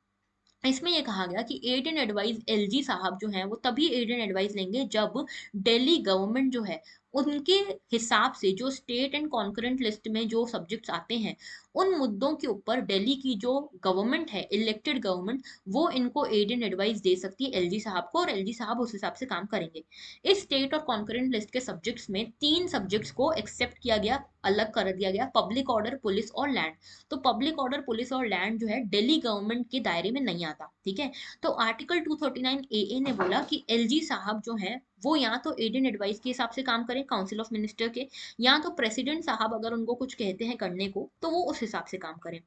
इसमें ये कहा गया कि एड एंड एडवाइस एलजी साहब जो हैं वो तभी एड एंड एडवाइस लेंगे जब दिल्ली गवर्नमेंट जो है उनके हिसाब से जो स्टेट एंड कॉन्करेंट लिस्ट में जो सब्जेक्ट्स आते हैं उन मुद्दों के ऊपर दिल्ली की जो गवर्नमेंट है, इलेक्टेड गवर्नमेंट, वो इनको एड एंड एडवाइस दे सकती है एलजी साहब को, और एलजी साहब उस हिसाब से काम करेंगे। इस स्टेट और कॉन्करेंट लिस्ट के सब्जेक्ट्स में 3 सब्जेक्ट्स को एक्सेप्ट किया गया, अलग कर दिया गया, पब्लिक ऑर्डर, पुलिस और लैंड। तो पब्लिक ऑर्डर, पुलिस और लैंड जो है दिल्ली गवर्नमेंट के दायरे में नहीं आता, ठीक है। तो आर्टिकल 239 ए ने बोला कि एलजी साहब जो है वो या तो एड एंड एडवाइस के हिसाब से काम करें काउंसिल ऑफ मिनिस्टर के, या तो प्रेसिडेंट साहब अगर उनको कुछ कहते हैं करने को तो वो उस हिसाब से काम करें।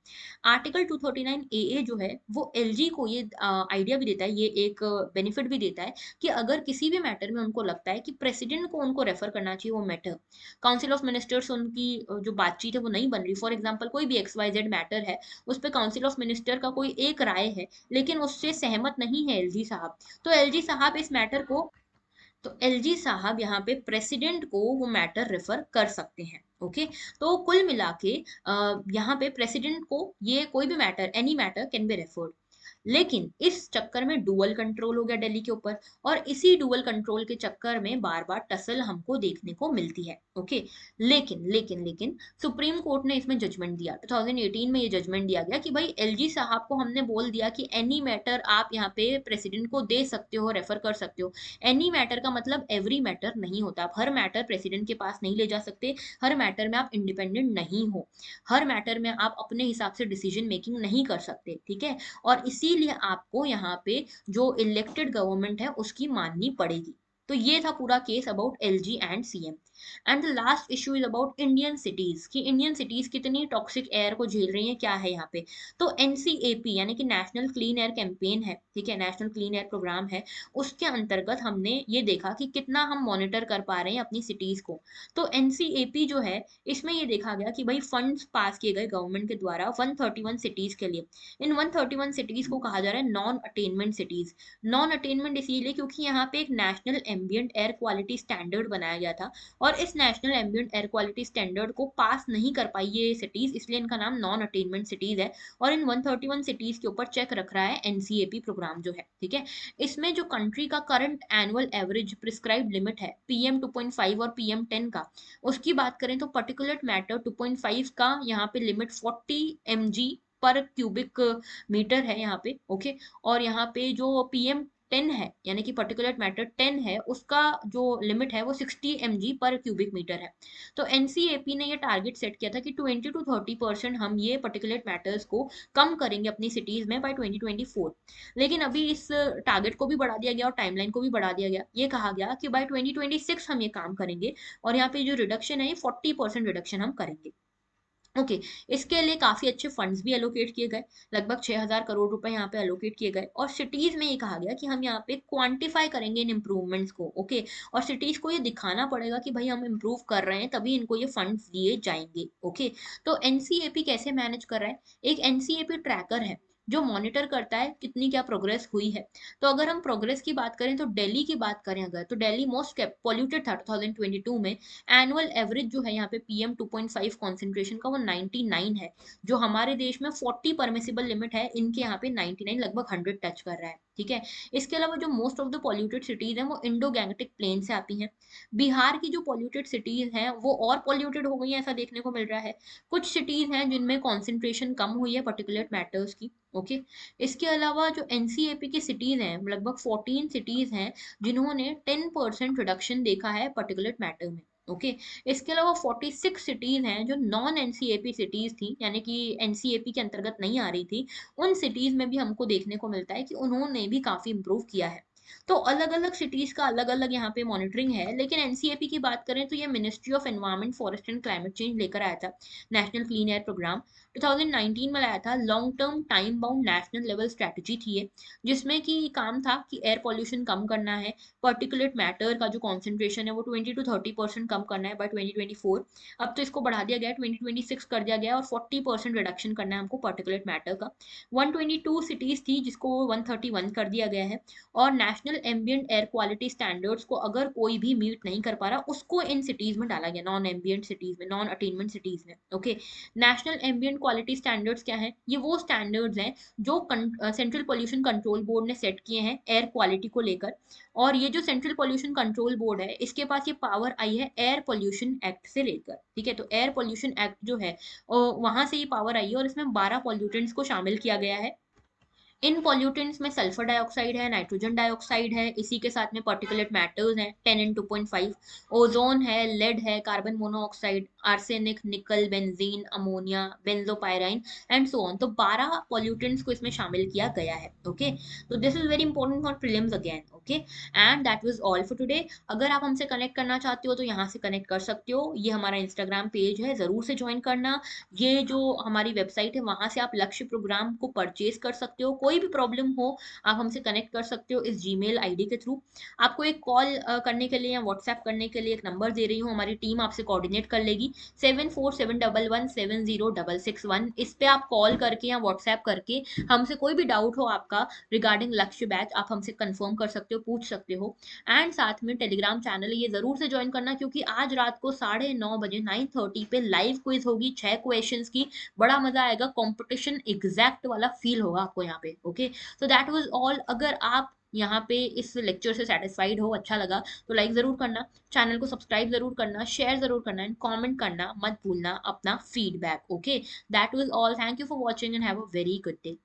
आर्टिकल 239 ए जो है वो एलजी को ये आइडिया भी देता है, ये एक बेनिफिट भी देता है कि अगर किसी भी मैटर में उनको लगता है कि प्रेसिडेंट को उनको रेफर करना चाहिए वो मैटर, काउंसिल ऑफ मिनिस्टर्स उनकी जो बातचीत है वो नहीं बन रही, फॉर एग्जाम्पल कोई भी एक्स वाई जेड मैटर है, उस पर काउंसिल ऑफ मिनिस्टर का कोई एक राय है लेकिन उससे सहमत नहीं है एलजी साहब, तो एलजी साहब इस मैटर को, तो एलजी साहब यहाँ पे प्रेसिडेंट को वो मैटर रेफर कर सकते हैं। ओके, तो कुल मिला के यहाँ पे प्रेसिडेंट को ये कोई भी matter, any matter can be referred. लेकिन इस चक्कर में डुअल कंट्रोल हो गया दिल्ली के ऊपर, और इसी डुअल कंट्रोल के चक्कर में बार बार टसल हमको देखने को मिलती है। ओके, लेकिन सुप्रीम कोर्ट ने इसमें जजमेंट दिया, 2018 में ये जजमेंट दिया गया कि भाई एलजी साहब को हमने बोल दिया कि एनी मैटर आप यहाँ पे प्रेसिडेंट को दे सकते हो, रेफर कर सकते हो। एनी मैटर का मतलब एवरी मैटर नहीं होता, आप हर मैटर प्रेसिडेंट के पास नहीं ले जा सकते, हर मैटर में आप इंडिपेंडेंट नहीं हो, हर मैटर में आप अपने हिसाब से डिसीजन मेकिंग नहीं कर सकते, ठीक है। और इसीलिए आपको यहाँ पे जो इलेक्टेड गवर्नमेंट है उसकी माननी पड़ेगी। तो ये था पूरा case about LG and CM. And the last issue is about Indian cities, कि इंडियन सिटीज कितनी टॉक्सिक एयर को झेल रही हैं, क्या है यहाँ पे। तो एनसीएपी यानी कि नेशनल क्लीन एयर कैंपेन है, ठीक है, नेशनल क्लीन एयर प्रोग्राम है, उसके अंतर्गत हमने ये देखा कि कितना हम मॉनिटर कर पा रहे हैं अपनी सिटीज को। तो एनसीएपी जो है इसमें ये देखा गया कि भाई फंड्स पास किए गए गवर्नमेंट के द्वारा 131 सिटीज के लिए। इन 131 सिटीज को कहा जा रहा है non attainment cities. Non attainment इसीलिए क्योंकि यहाँ पे एक national ambient air quality standard बनाया गया था, और इस national ambient air quality standard को पास नहीं कर पाई ये सिटीज, इसलिए इनका नाम नॉन अटेनमेंट सिटीज है। और इन 131 सिटीज के ऊपर चेक रख रहा है एनसीएपी प्रोग्राम जो है, ठीक है। इसमें जो कंट्री का current annual average prescribed limit है पीएम 2.5 और पीएम 10 का, उसकी बात करें तो पर्टिकुलर मैटर 2.5 का यहाँ पे लिमिट 40 mg पर क्यूबिक मीटर है यहाँ पे। ओके, और यहाँ पे जो पीएम 10 है, यानी कि पर्टिकुलेट मैटर 10 है, उसका जो लिमिट है वो 60 mg पर क्यूबिक मीटर है। तो एनसीएपी ने ये टारगेट सेट किया था कि 20 to 30% हम ये पर्टिकुलेट मैटर्स को कम करेंगे अपनी सिटीज में बाय 2024। लेकिन अभी इस टारगेट को भी बढ़ा दिया गया और टाइमलाइन को भी बढ़ा दिया गया। ये कहा गया कि बाय 2026 हम ये काम करेंगे और यहाँ पे जो रिडक्शन है ये 40% रिडक्शन हम करेंगे। ओके। इसके लिए काफी अच्छे फंड्स भी एलोकेट किए गए, लगभग 6,000 करोड़ रुपए यहाँ पे एलोकेट किए गए और सिटीज में ये कहा गया कि हम यहाँ पे क्वांटिफाई करेंगे इन इम्प्रूवमेंट्स को। ओके। और सिटीज को ये दिखाना पड़ेगा कि भाई हम इम्प्रूव कर रहे हैं, तभी इनको ये फंड्स दिए जाएंगे। ओके। तो एनसीएपी कैसे मैनेज कर रहा है? एक एनसीएपी ट्रैकर है जो मॉनिटर करता है कितनी क्या प्रोग्रेस हुई है। तो अगर हम प्रोग्रेस की बात करें, तो दिल्ली की बात करें अगर, तो दिल्ली मोस्ट पॉल्यूटेड था 2022 में। एनुअल एवरेज जो है यहाँ पे पीएम 2.5 कॉन्सेंट्रेशन का वो 99 है, जो हमारे देश में 40 परमिसिबल लिमिट है, इनके यहाँ पे 99 लगभग 100 टच कर रहा है। ठीक है। इसके अलावा जो most of the polluted cities हैं वो इंडो गैंगटिक प्लेन से आती हैं। बिहार की जो पॉल्यूटेड सिटीज हैं वो और पॉल्यूटेड हो गई हैं, ऐसा देखने को मिल रहा है। कुछ सिटीज हैं जिनमें कॉन्सेंट्रेशन कम हुई है पर्टिकुलेट मैटर्स की। ओके। इसके अलावा जो एनसीएपी की सिटीज हैं, लगभग 14 सिटीज हैं जिन्होंने 10% रिडक्शन देखा है पर्टिकुलेट मैटर में। ओके। इसके अलावा 46 सिटीज हैं जो नॉन एनसीएपी सिटीज थी, यानी कि एनसीएपी के अंतर्गत नहीं आ रही थी। उन सिटीज में भी हमको देखने को मिलता है कि उन्होंने भी काफी इंप्रूव किया है। तो अलग अलग सिटीज का अलग अलग यहाँ पे मॉनिटरिंग है, लेकिन एनसीएपी की बात करें तो ये ministry of environment forest and climate change लेकर आया था नेशनल क्लीन एयर प्रोग्राम। 2019 में लाया था। Long term time bound national level strategy थी ये, जिसमें कि काम था कि एयर पॉल्यूशन कम करना है, पर्टिकुलेट मैटर का जो कॉन्सेंट्रेशन है वो 20 to 30% कम करना है बाय 2024। अब तो इसको बढ़ा दिया गया है, 2026 कर दिया गया है और 40% रिडक्शन करना है हमको पर्टिकुलेट मैटर का। 122 सिटीज थी जिसको 131 कर दिया गया है। और national ambient air quality standards को अगर कोई भी मीट नहीं कर पा रहा, उसको इन सिटीज में डाला गया, नॉन एम्बियंट सिटीज में, नॉन अटेनमेंट सिटीज में। Okay. National ambient quality standards क्या है? ये वो स्टैंडर्ड्स हैं जो सेंट्रल पोल्यूशन कंट्रोल बोर्ड ने सेट किए हैं एयर क्वालिटी को लेकर। और ये जो सेंट्रल पोल्यूशन कंट्रोल बोर्ड है, इसके पास ये पावर आई है एयर पोल्यूशन एक्ट से लेकर। ठीक है। तो एयर पोल्यूशन एक्ट जो है वहां से ये पावर आई है और इसमें 12 पॉल्यूटेंट्स को शामिल किया गया है। इन पॉल्यूटेंट्स में सल्फर डाइऑक्साइड है, नाइट्रोजन डाइऑक्साइड है, इसी के साथ में पर्टिकुलेट मैटर्स हैं 10 एंड 2.5, ओजोन है, लेड है, carbon monoxide, arsenic, nickel, benzene, ammonia, benzopyrene and so on. तो 12 पॉल्यूटेंट्स को इसमें शामिल किया गया है। ओके। तो this is very important for prelims again. Okay. And that was all for today. अगर आप हमसे कनेक्ट करना चाहते हो तो यहाँ से कनेक्ट कर सकते हो, ये हमारा इंस्टाग्राम पेज है, जरूर से ज्वाइन करना। ये जो हमारी वेबसाइट है वहां से आप लक्ष्य प्रोग्राम को परचेज कर सकते हो। कोई भी प्रॉब्लम हो आप हमसे कनेक्ट कर सकते हो इस जीमेल आईडी के थ्रू। आपको एक कॉल करने के लिए या व्हाट्सएप करने के लिए एक नंबर दे रही हूँ, हमारी टीम आपसे कोऑर्डिनेट कर लेगी। 7471170661। इस पे आप कॉल करके या व्हाट्सएप करके हमसे कोई भी डाउट हो आपका रिगार्डिंग लक्ष्य बैच, आप हमसे कंफर्म कर सकते हो, पूछ सकते हो। एंड साथ में टेलीग्राम चैनल है, ये जरूर से ज्वाइन करना, क्योंकि आज रात को 9:30 बजे 9:30 पे लाइव क्विज होगी 6 क्वेश्चंस की। बड़ा मजा आएगा, कंपटीशन एग्जैक्ट वाला फील होगा आपको यहाँ पे। Okay. So that was all. अगर आप यहाँ पे इस लेक्चर से सेटिस्फाइड हो, अच्छा लगा, तो लाइक जरूर करना, चैनल को सब्सक्राइब जरूर करना, शेयर जरूर करना एंड कमेंट करना मत भूलना अपना feedback. Okay. That was all. Thank you for watching and have a very good day.